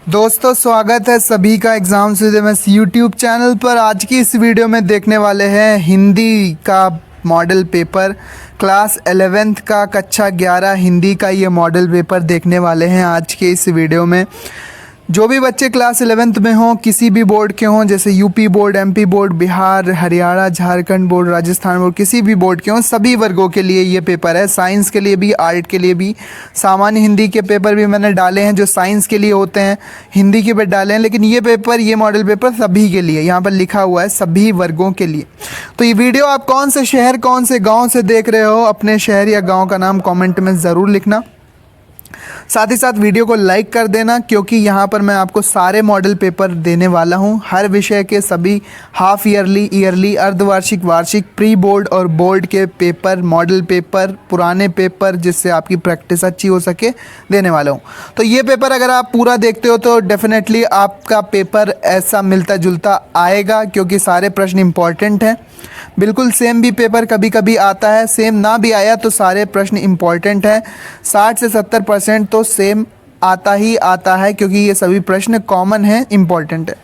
दोस्तों स्वागत है सभी का एग्ज़ाम सुदेमस यूट्यूब चैनल पर। आज की इस वीडियो में देखने वाले हैं हिंदी का मॉडल पेपर। क्लास 11th का कक्षा 11 हिंदी का ये मॉडल पेपर देखने वाले हैं आज के इस वीडियो में। जो भी बच्चे क्लास 11th में हों, किसी भी बोर्ड के हों, जैसे UP board, MP board, Bihar, Haryana, Jharkhand board, Rajasthan board, किसी भी बोर्ड के हों, सभी वर्गों के लिए ये पेपर है। साइंस के लिए भी, आर्ट के लिए भी। सामान्य हिंदी के पेपर भी मैंने डाले हैं जो साइंस के लिए होते हैं, हिंदी के पे डाले हैं, लेकिन ये पेपर, ये मॉडल पेपर सभी के लिए, यहाँ पर लिखा हुआ है सभी वर्गों के लिए। तो ये वीडियो आप कौन से शहर, कौन से गाँव से देख रहे हो, अपने शहर या गाँव का नाम कॉमेंट में ज़रूर लिखना। साथ ही साथ वीडियो को लाइक कर देना, क्योंकि यहाँ पर मैं आपको सारे मॉडल पेपर देने वाला हूँ। हर विषय के सभी हाफ ईयरली, ईयरली, अर्धवार्षिक, वार्षिक, प्री बोर्ड और बोर्ड के पेपर, मॉडल पेपर, पुराने पेपर, जिससे आपकी प्रैक्टिस अच्छी हो सके, देने वाला हूँ। तो ये पेपर अगर आप पूरा देखते हो तो डेफिनेटली आपका पेपर ऐसा मिलता जुलता आएगा, क्योंकि सारे प्रश्न इंपॉर्टेंट हैं। बिल्कुल सेम भी पेपर कभी कभी आता है, सेम ना भी आया तो सारे प्रश्न इंपॉर्टेंट हैं। 60 से 70% तो सेम आता ही आता है, क्योंकि ये सभी प्रश्न कॉमन हैं, इंपॉर्टेंट है।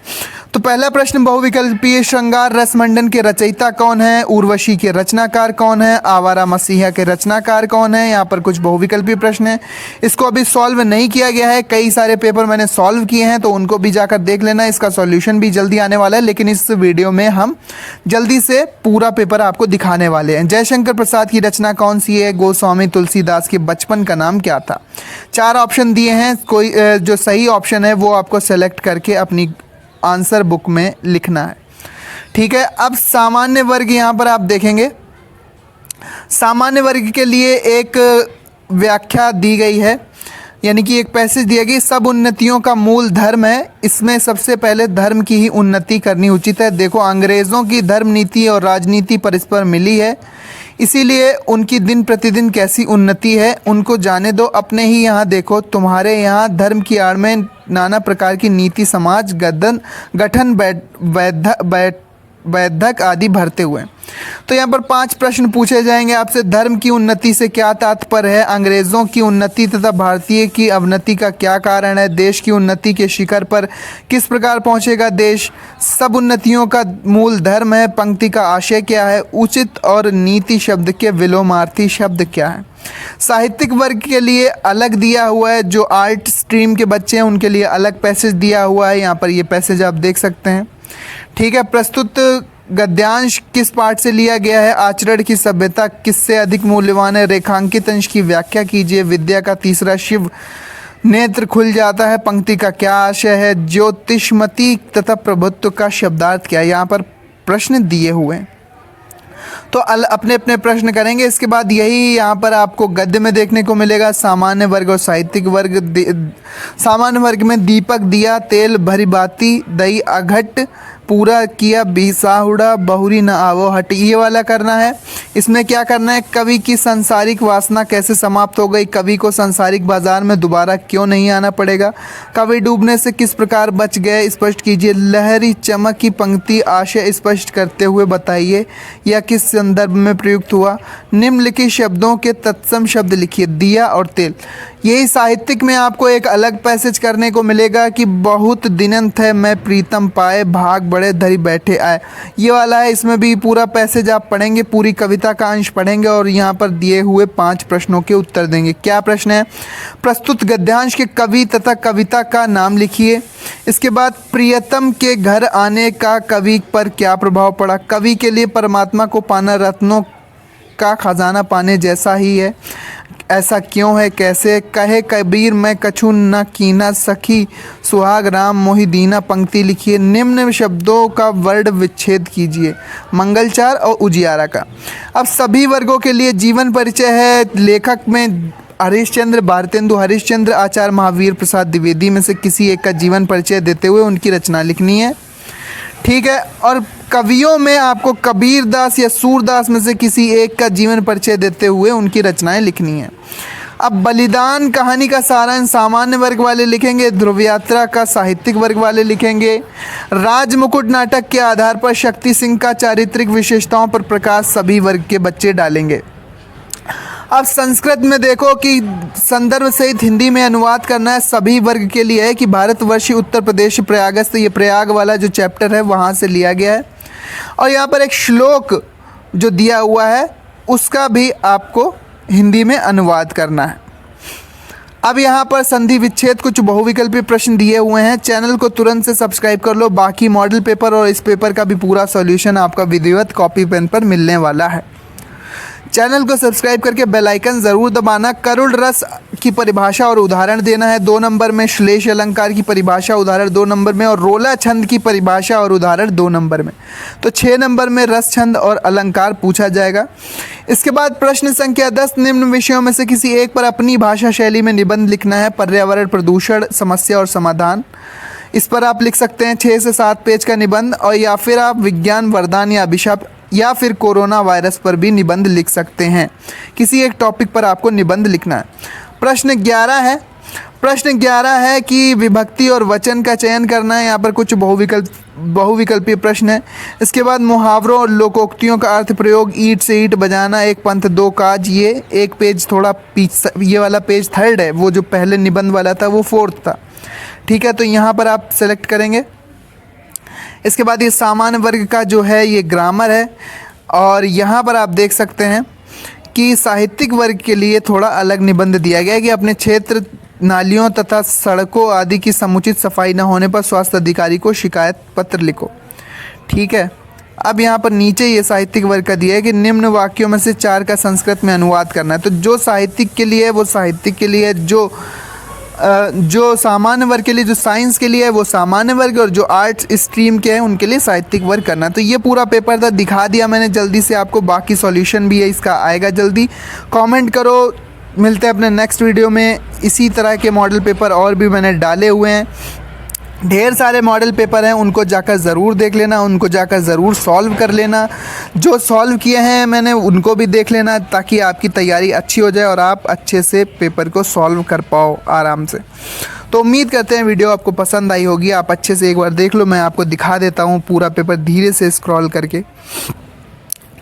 तो पहला प्रश्न, बहुविकल्पीय श्रृंगार रस मंडन के रचयिता कौन है? उर्वशी के रचनाकार कौन है? आवारा मसीहा के रचनाकार कौन है? यहाँ पर कुछ बहुविकल्पीय प्रश्न है, इसको अभी सॉल्व नहीं किया गया है। कई सारे पेपर मैंने सॉल्व किए हैं, तो उनको भी जाकर देख लेना। इसका सॉल्यूशन भी जल्दी आने वाला है, लेकिन इस वीडियो में हम जल्दी से पूरा पेपर आपको दिखाने वाले हैं। जयशंकर प्रसाद की रचना कौन सी है? गोस्वामी तुलसीदास के बचपन का नाम क्या था? 4 ऑप्शन दिए हैं, कोई जो सही ऑप्शन है वो आपको सेलेक्ट करके अपनी आंसर बुक में लिखना है। ठीक है। अब सामान्य वर्ग यहाँ पर आप देखेंगे, सामान्य वर्ग के लिए एक व्याख्या दी गई है, यानी कि एक पैसेज दिया गया, सब उन्नतियों का मूल धर्म है। इसमें सबसे पहले धर्म की ही उन्नति करनी उचित है। देखो, अंग्रेज़ों की धर्म नीति और राजनीति परस्पर मिली है, इसीलिए उनकी दिन प्रतिदिन कैसी उन्नति है उनको जाने दो। अपने ही यहाँ देखो, तुम्हारे यहाँ धर्म की आड़ में नाना प्रकार की नीति, समाज गठन, वैधक आदि भरते हुए। तो यहाँ पर 5 प्रश्न पूछे जाएंगे आपसे। धर्म की उन्नति से क्या तात्पर्य है? अंग्रेज़ों की उन्नति तथा भारतीय की अवनति का क्या कारण है? देश की उन्नति के शिखर पर किस प्रकार पहुँचेगा देश? सब उन्नतियों का मूल धर्म है। पंक्ति का आशय क्या है? उचित और नीति शब्द के विलोमार्थी शब्द क्या है? साहित्यिक वर्ग के लिए अलग दिया हुआ है, जो आर्ट स्ट्रीम के बच्चे हैं उनके लिए अलग पैसेज दिया हुआ है। यहाँ पर ये पैसेज आप देख सकते हैं। ठीक है। प्रस्तुत गद्यांश किस पाठ से लिया गया है? आचरण की सभ्यता किससे अधिक मूल्यवान है? रेखांकित अंश की व्याख्या कीजिए। विद्या का तीसरा शिव नेत्र खुल जाता है, पंक्ति का क्या आशय है? ज्योतिषमती तथा प्रभुत्व का शब्दार्थ क्या है? यहाँ पर प्रश्न दिए हुए हैं, तो अपने अपने प्रश्न करेंगे। इसके बाद यही यहाँ पर आपको गद्य में देखने को मिलेगा। सामान्य वर्ग और साहित्यिक वर्ग। सामान्य वर्ग में दीपक दिया, तेल भरी बाती, दही अघट पूरा किया, बिसाहुड़ा बहुरी न आवो हट, ये वाला करना है। इसमें क्या करना है? कवि की सांसारिक वासना कैसे समाप्त हो गई? कवि को सांसारिक बाजार में दोबारा क्यों नहीं आना पड़ेगा? कवि डूबने से किस प्रकार बच गए, स्पष्ट कीजिए। लहरी चमक की पंक्ति आशय स्पष्ट करते हुए बताइए, यह किस संदर्भ में प्रयुक्त हुआ? निम्नलिखित शब्दों के तत्सम शब्द लिखिए। दिया और तेल। यही साहित्यिक में आपको एक अलग पैसेज करने को मिलेगा कि बहुत दिनंत है मैं प्रीतम पाए, भाग बड़े धरी बैठे आए, ये वाला है। इसमें भी पूरा पैसेज आप पढ़ेंगे, पूरी कविता का अंश पढ़ेंगे और यहाँ पर दिए हुए 5 प्रश्नों के उत्तर देंगे। क्या प्रश्न है? प्रस्तुत गद्यांश के कवि तथा कविता का नाम लिखिए। इसके बाद प्रियतम के घर आने का कवि पर क्या प्रभाव पड़ा? कवि के लिए परमात्मा को पाना रत्नों का खजाना पाने जैसा ही है, ऐसा क्यों है? कैसे? कहे कबीर मैं कछु न कीना, सखी सुहाग राम मोहि दीना, पंक्ति लिखिए। निम्न शब्दों का वर्ण विच्छेद कीजिए। मंगलचार और उजियारा का। अब सभी वर्गों के लिए जीवन परिचय है। लेखक में हरिश्चंद्र, भारतेंदु हरिश्चंद्र, आचार्य महावीर प्रसाद द्विवेदी में से किसी एक का जीवन परिचय देते हुए उनकी रचना लिखनी है। ठीक है। और कवियों में आपको कबीरदास या सूरदास में से किसी एक का जीवन परिचय देते हुए उनकी रचनाएं लिखनी है। अब बलिदान कहानी का सारांश सामान्य वर्ग वाले लिखेंगे, ध्रुव यात्रा का साहित्यिक वर्ग वाले लिखेंगे। राजमुकुट नाटक के आधार पर शक्ति सिंह का चारित्रिक विशेषताओं पर प्रकाश सभी वर्ग के बच्चे डालेंगे। अब संस्कृत में देखो कि संदर्भ सहित हिंदी में अनुवाद करना है, सभी वर्ग के लिए है कि भारतवर्षीय उत्तर प्रदेश प्रयागस्थ, ये प्रयाग वाला जो चैप्टर है वहाँ से लिया गया है। और यहाँ पर एक श्लोक जो दिया हुआ है उसका भी आपको हिंदी में अनुवाद करना है। अब यहाँ पर संधि विच्छेद कुछ बहुविकल्पीय प्रश्न दिए हुए हैं। चैनल को तुरंत से सब्सक्राइब कर लो। बाकी मॉडल पेपर और इस पेपर का भी पूरा सॉल्यूशन आपका विधिवत कॉपी पेन पर मिलने वाला है। चैनल को सब्सक्राइब करके बेल आइकन ज़रूर दबाना। करुड़ रस की परिभाषा और उदाहरण देना है 2 नंबर में, श्लेष अलंकार की परिभाषा उदाहरण 2 नंबर में, और रोला छंद की परिभाषा और उदाहरण 2 नंबर में। तो 6 नंबर में रस छंद और अलंकार पूछा जाएगा। इसके बाद प्रश्न संख्या 10, निम्न विषयों में से किसी एक पर अपनी भाषा शैली में निबंध लिखना है। पर्यावरण प्रदूषण, समस्या और समाधान, इस पर आप लिख सकते हैं 6 से 7 पेज का निबंध। और या फिर आप विज्ञान वरदान या अभिशाप या फिर कोरोना वायरस पर भी निबंध लिख सकते हैं। किसी एक टॉपिक पर आपको निबंध लिखना है। प्रश्न 11 है कि विभक्ति और वचन का चयन करना है। यहाँ पर कुछ बहुविकल्पीय प्रश्न है। इसके बाद मुहावरों और लोकोक्तियों का अर्थ प्रयोग, ईंट से ईंट बजाना, एक पंथ दो काज, ये एक पेज थोड़ा ये वाला पेज 3rd है, वो जो पहले निबंध वाला था वो 4th था। ठीक है, तो यहाँ पर आप सेलेक्ट करेंगे। इसके बाद ये सामान्य वर्ग का जो है ये ग्रामर है। और यहाँ पर आप देख सकते हैं कि साहित्यिक वर्ग के लिए थोड़ा अलग निबंध दिया गया है कि अपने क्षेत्र नालियों तथा सड़कों आदि की समुचित सफाई न होने पर स्वास्थ्य अधिकारी को शिकायत पत्र लिखो। ठीक है, अब यहाँ पर नीचे ये साहित्यिक वर्ग का दिया है कि निम्न वाक्यों में से 4 का संस्कृत में अनुवाद करना है। तो जो साहित्यिक के लिए है वो साहित्यिक के लिए, जो सामान्य वर्ग के लिए, जो साइंस के लिए है वो सामान्य वर्ग, और जो आर्ट्स स्ट्रीम के हैं उनके लिए साहित्यिक वर्ग करना। तो ये पूरा पेपर था, दिखा दिया मैंने जल्दी से आपको। बाकी सॉल्यूशन भी है इसका, आएगा जल्दी। कमेंट करो। मिलते हैं अपने नेक्स्ट वीडियो में। इसी तरह के मॉडल पेपर और भी मैंने डाले हुए हैं, ढेर सारे मॉडल पेपर हैं, उनको जाकर ज़रूर देख लेना, उनको जाकर ज़रूर सॉल्व कर लेना। जो सॉल्व किए हैं मैंने उनको भी देख लेना, ताकि आपकी तैयारी अच्छी हो जाए और आप अच्छे से पेपर को सॉल्व कर पाओ आराम से। तो उम्मीद करते हैं वीडियो आपको पसंद आई होगी। आप अच्छे से एक बार देख लो, मैं आपको दिखा देता हूँ पूरा पेपर धीरे से स्क्रॉल करके।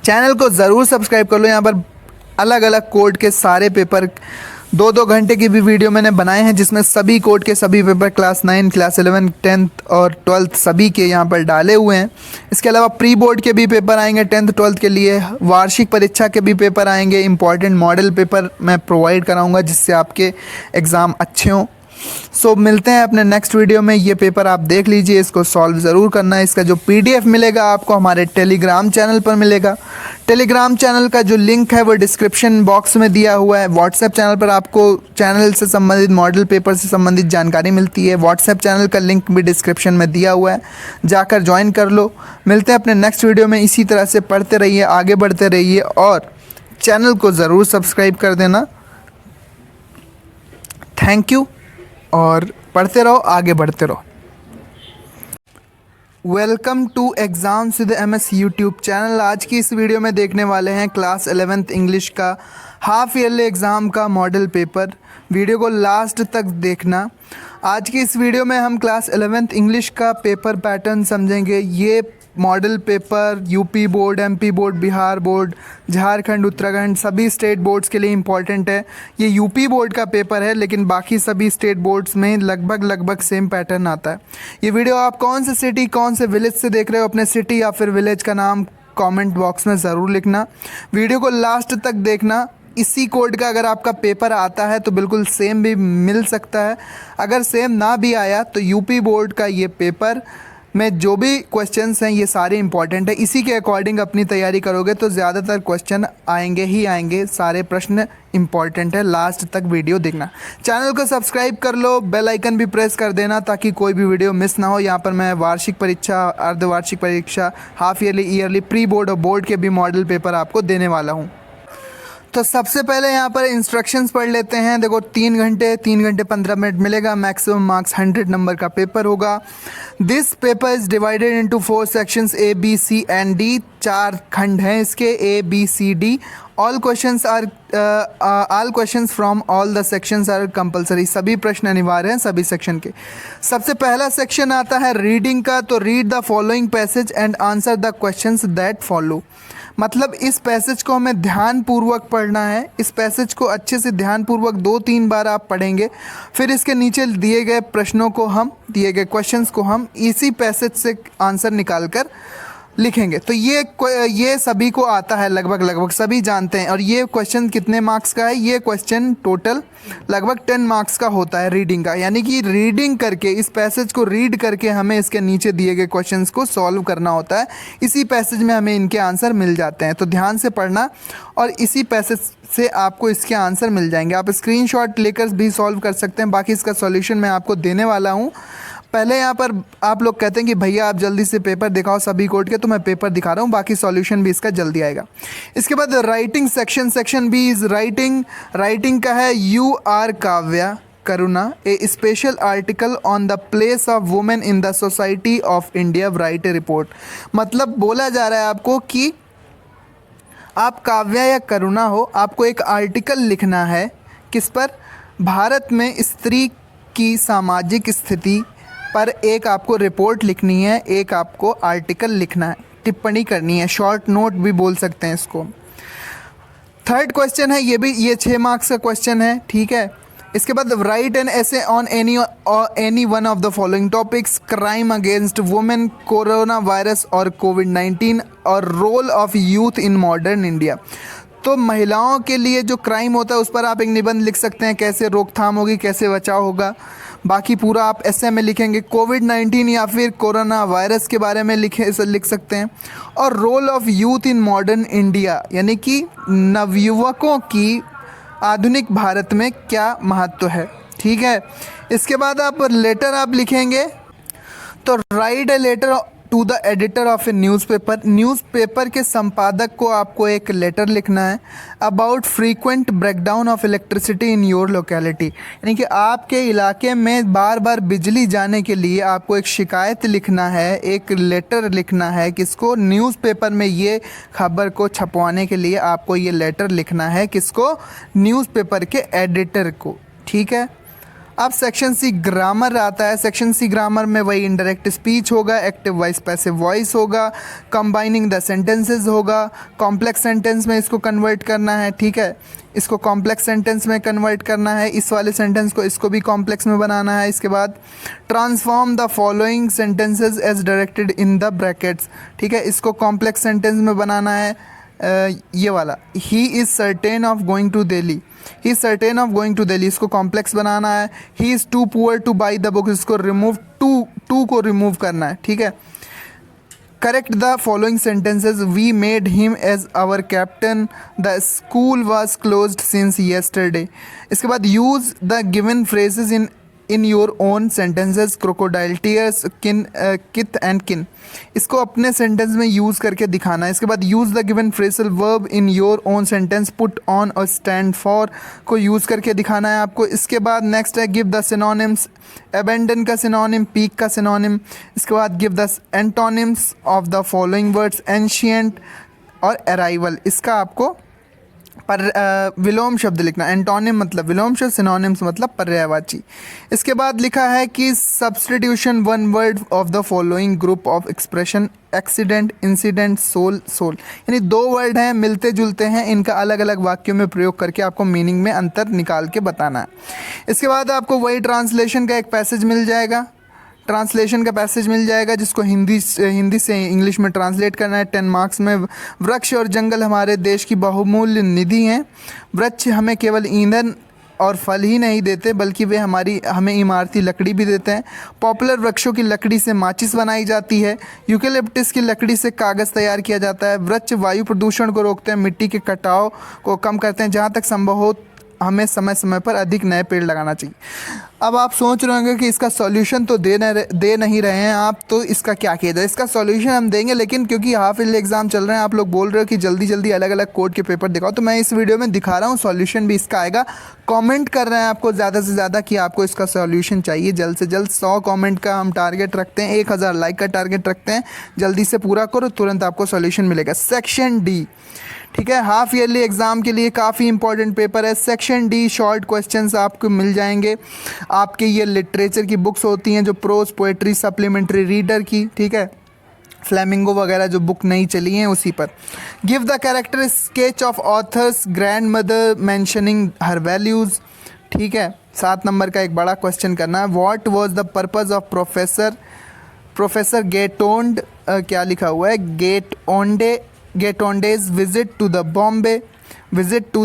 चैनल को ज़रूर सब्सक्राइब कर लो। यहाँ पर अलग अलग कोड के सारे पेपर 2-2 घंटे की भी वीडियो मैंने बनाए हैं, जिसमें सभी कोड के सभी पेपर क्लास 9, क्लास 11, 10th और 12th सभी के यहाँ पर डाले हुए हैं। इसके अलावा प्री बोर्ड के भी पेपर आएंगे 10th 12th के लिए, वार्षिक परीक्षा के भी पेपर आएंगे, इंपॉर्टेंट मॉडल पेपर मैं प्रोवाइड कराऊंगा जिससे आपके एग्ज़ाम अच्छे हों। सो मिलते हैं अपने नेक्स्ट वीडियो में। ये पेपर आप देख लीजिए, इसको सॉल्व ज़रूर करना है। इसका जो PDF मिलेगा आपको हमारे टेलीग्राम चैनल पर मिलेगा। टेलीग्राम चैनल का जो लिंक है वो डिस्क्रिप्शन बॉक्स में दिया हुआ है। व्हाट्सएप चैनल पर आपको चैनल से संबंधित, मॉडल पेपर से संबंधित जानकारी मिलती है। व्हाट्सएप चैनल का लिंक भी डिस्क्रिप्शन में दिया हुआ है, जाकर ज्वाइन कर लो। मिलते हैं अपने नेक्स्ट वीडियो में। इसी तरह से पढ़ते रहिए, आगे बढ़ते रहिए और चैनल को ज़रूर सब्सक्राइब कर देना। थैंक यू, और पढ़ते रहो, आगे बढ़ते रहो। Welcome to exams with MS YouTube channel. आज की इस वीडियो में देखने वाले हैं क्लास 11th इंग्लिश का हाफ ईयरली एग्ज़ाम का मॉडल पेपर। वीडियो को लास्ट तक देखना। आज की इस वीडियो में हम क्लास 11th इंग्लिश का पेपर पैटर्न समझेंगे। ये model paper UP board, MP board, Bihar board, Jharkhand, Uttarakhand सभी स्टेट बोर्ड्स के लिए इम्पॉर्टेंट है। ये यूपी बोर्ड का पेपर है, लेकिन बाकी सभी स्टेट बोर्ड्स में लगभग सेम पैटर्न आता है। ये वीडियो आप कौन से सिटी, कौन से विलेज से देख रहे हो, अपने सिटी या फिर विलेज का नाम कमेंट बॉक्स में ज़रूर लिखना। वीडियो को लास्ट तक देखना। इसी कोड का अगर आपका पेपर आता है तो बिल्कुल सेम भी मिल सकता है। अगर सेम ना भी आया तो यूपी बोर्ड का ये पेपर में जो भी क्वेश्चंस हैं ये सारे इंपॉर्टेंट है। इसी के अकॉर्डिंग अपनी तैयारी करोगे तो ज़्यादातर क्वेश्चन आएंगे ही आएंगे। सारे प्रश्न इंपॉर्टेंट है। लास्ट तक वीडियो देखना। चैनल को सब्सक्राइब कर लो, बेल आइकन भी प्रेस कर देना ताकि कोई भी वीडियो मिस ना हो। यहाँ पर मैं वार्षिक परीक्षा, अर्धवार्षिक परीक्षा, half yearly, yearly, pre board और बोर्ड के भी मॉडल पेपर आपको देने वाला हूँ। तो सबसे पहले यहाँ पर इंस्ट्रक्शंस पढ़ लेते हैं। देखो 3 घंटे 15 मिनट मिलेगा। मैक्सिमम मार्क्स 100 नंबर का पेपर होगा। This paper is divided into 4 sections A, B, C and D। 4 खंड हैं इसके A, B, C, D। All questions from all the sections are compulsory. सभी प्रश्न अनिवार्य हैं सभी सेक्शन के। सबसे पहला सेक्शन आता है रीडिंग का। तो read the following passage and answer the questions that follow. मतलब इस पैसेज को हमें ध्यानपूर्वक पढ़ना है। इस पैसेज को अच्छे से ध्यानपूर्वक 2-3 बार आप पढ़ेंगे, फिर इसके नीचे दिए गए प्रश्नों को हम, दिए गए क्वेश्चंस को हम इसी पैसेज से आंसर निकाल कर लिखेंगे। तो ये सभी को आता है, लगभग सभी जानते हैं। और ये क्वेश्चन कितने मार्क्स का है? ये क्वेश्चन टोटल लगभग 10 मार्क्स का होता है रीडिंग का, यानी कि रीडिंग करके, इस पैसेज को रीड करके हमें इसके नीचे दिए गए क्वेश्चंस को सॉल्व करना होता है। इसी पैसेज में हमें इनके आंसर मिल जाते हैं। तो ध्यान से पढ़ना और इसी पैसेज से आपको इसके आंसर मिल जाएंगे। आप स्क्रीनशॉट लेकर भी सॉल्व कर सकते हैं, बाकी इसका सॉल्यूशन मैं आपको देने वाला हूँ। पहले यहाँ पर आप लोग कहते हैं कि भैया आप जल्दी से पेपर दिखाओ सभी कोड के, तो मैं पेपर दिखा रहा हूँ, बाकी सॉल्यूशन भी इसका जल्दी आएगा। इसके बाद writing section, section B is writing. Writing का है you are Kavya Karuna a special article on the place of women in the society of India, write a report. मतलब बोला जा रहा है आपको कि आप काव्या या करुणा हो, आपको एक आर्टिकल लिखना है किस पर? भारत में स्त्री की सामाजिक स्थिति पर एक आपको रिपोर्ट लिखनी है, एक आपको आर्टिकल लिखना है, टिप्पणी करनी है, शॉर्ट नोट भी बोल सकते हैं इसको। थर्ड क्वेश्चन है, ये 6 मार्क्स का क्वेश्चन है, ठीक है। इसके बाद write an essay on any one of the following topics, crime against women, corona virus और कोविड-19 और role of youth in modern India. तो महिलाओं के लिए जो क्राइम होता है उस पर आप एक निबंध लिख सकते हैं, कैसे रोकथाम होगी, कैसे बचाव होगा। बाकी पूरा आप ऐसे में लिखेंगे। कोविड-19 या फिर कोरोना वायरस के बारे में लिख सकते हैं। और role of youth in modern India, यानी कि नवयुवकों की आधुनिक भारत में क्या महत्व है, ठीक है। इसके बाद आप लेटर आप लिखेंगे, तो write a letter to the editor of a newspaper. Newspaper के संपादक को आपको एक लेटर लिखना है about frequent breakdown of electricity in your locality, यानी कि आपके इलाके में बार बार बिजली जाने के लिए आपको एक शिकायत लिखना है, एक लेटर लिखना है। किसको? न्यूज़पेपर में ये खबर को छपवाने के लिए आपको ये लेटर लिखना है। किसको? न्यूज़पेपर के एडिटर को, ठीक है। अब सेक्शन सी ग्रामर आता है। सेक्शन सी ग्रामर में वही इंडायरेक्ट स्पीच होगा, एक्टिव वॉइस पैसिव वॉइस होगा, कंबाइनिंग द सेंटेंसेस होगा, कॉम्प्लेक्स सेंटेंस में इसको कन्वर्ट करना है, ठीक है। इसको कॉम्प्लेक्स सेंटेंस में कन्वर्ट करना है, इस वाले सेंटेंस को इसको भी कॉम्प्लेक्स में बनाना है। इसके बाद transform the following sentences as directed in the brackets, ठीक है। इसको कॉम्प्लेक्स सेंटेंस में बनाना है। ये वाला he is certain of going to Delhi, he is certain of going to Delhi, इसको कॉम्प्लेक्स बनाना है। He is too poor to buy the book, इसको रिमूव, टू को रिमूव करना है, ठीक है। Correct the following sentences, we made him as our captain, the school was closed since yesterday. इसके बाद use the given phrases in your own sentences, crocodile tears, kin, kith and किन, इसको अपने सेंटेंस में यूज़ करके दिखाना है। इसके बाद use the given phrasal verb in your own sentence, put on और स्टैंड फॉर को यूज़ करके दिखाना है आपको। इसके बाद नेक्स्ट है गिव द सिनोनिम्स, अबेंडन का सिनोनिम, पीक का सिनोनिम। इसके बाद give the antonyms of the following words, ancient और अराइवल, इसका आपको पर विलोम शब्द लिखना। एंटोनिम मतलब विलोम शब्द, सिनोनिम्स मतलब पर्यायवाची। इसके बाद लिखा है कि substitution one word of the following group of expression, accident, incident, soul, soul, यानी 2 वर्ड हैं, मिलते जुलते हैं, इनका अलग अलग वाक्यों में प्रयोग करके आपको मीनिंग में अंतर निकाल के बताना है। इसके बाद आपको वही ट्रांसलेशन का एक पैसेज मिल जाएगा, ट्रांसलेशन का पैसेज मिल जाएगा जिसको हिंदी से इंग्लिश में ट्रांसलेट करना है 10 मार्क्स में। वृक्ष और जंगल हमारे देश की बहुमूल्य निधि हैं। वृक्ष हमें केवल ईंधन और फल ही नहीं देते बल्कि वे हमें इमारती लकड़ी भी देते हैं। पॉपुलर वृक्षों की लकड़ी से माचिस बनाई जाती है। यूकेलिप्टस की लकड़ी से कागज़ तैयार किया जाता है। वृक्ष वायु प्रदूषण को रोकते हैं, मिट्टी के कटाव को कम करते हैं। जहाँ तक संभव हो हमें समय समय पर अधिक नए पेड़ लगाना चाहिए। अब आप सोच रहे होंगे कि इसका सॉल्यूशन तो दे नहीं रहे हैं आप, तो इसका क्या किया जाए। इसका सॉल्यूशन हम देंगे, लेकिन क्योंकि हाफ ईयरली एग्जाम चल रहे हैं, आप लोग बोल रहे हो कि जल्दी जल्दी अलग अलग कोड के पेपर दिखाओ, तो मैं इस वीडियो में दिखा रहा हूँ। सॉल्यूशन भी इसका आएगा। कमेंट कर रहे हैं आपको ज़्यादा से ज़्यादा कि आपको इसका सॉल्यूशन चाहिए जल्द से जल्द। 100 कमेंट का हम टारगेट रखते हैं, 1000 लाइक का टारगेट रखते हैं। जल्दी से पूरा करो, तुरंत आपको सॉल्यूशन मिलेगा। सेक्शन डी, ठीक है, हाफ ईयरली एग्ज़ाम के लिए काफ़ी इंपॉर्टेंट पेपर है। सेक्शन डी शॉर्ट क्वेश्चंस आपको मिल जाएंगे। आपके ये लिटरेचर की बुक्स होती हैं जो प्रोज, पोएट्री, सप्लीमेंट्री रीडर की, ठीक है। फ्लैमिंगो वगैरह जो बुक नहीं चली हैं उसी पर। Give the character sketch of authors grand mother mentioning her values. ठीक है, 7 नंबर का एक बड़ा क्वेश्चन करना है। What was the purpose of professor Gaitonde, क्या लिखा हुआ है, Gaitonde's visit to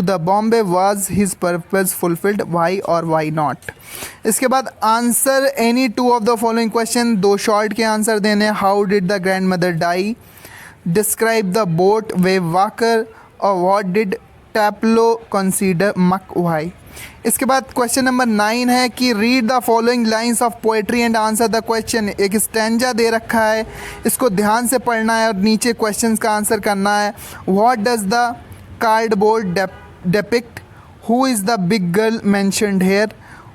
the Bombay was his purpose fulfilled, why और वाई नॉट। इसके बाद answer any 2 of the following question, 2 short के आंसर देने। How did the grandmother die, describe the boat wave walker, और what did Taplow consider muck why. इसके बाद question number 9 है कि read the following lines of poetry and answer the question. एक stanza दे रखा है, इसको ध्यान से पढ़ना है और नीचे क्वेश्चंस का आंसर करना है। What does the cardboard depict, who is the big girl mentioned here,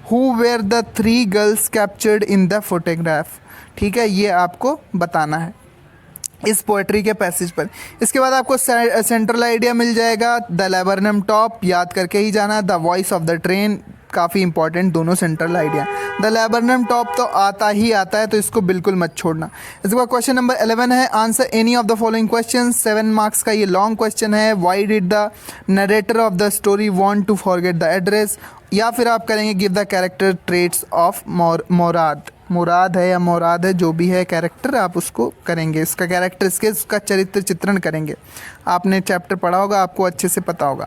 who were the 3 girls captured in the photograph। ठीक है, ये आपको बताना है इस पोएट्री के पैसेज पर। इसके बाद आपको सेंट्रल आइडिया मिल जाएगा। द लेबरनम टॉप याद करके ही जाना। The voice of the train काफ़ी इंपॉर्टेंट, दोनों central idea. The laburnum top तो आता ही आता है, तो इसको बिल्कुल मत छोड़ना। इसके बाद क्वेश्चन नंबर 11 है answer any of the following question. 7 marks का ये लॉन्ग क्वेश्चन है। Why did the narrator of the story want to forget the address, या फिर आप करेंगे give the character traits of Murad है या मोराद है, जो भी है कैरेक्टर, आप उसको करेंगे। इसका कैरेक्टर इसका चरित्र चित्रण करेंगे। आपने चैप्टर पढ़ा होगा, आपको अच्छे से पता होगा।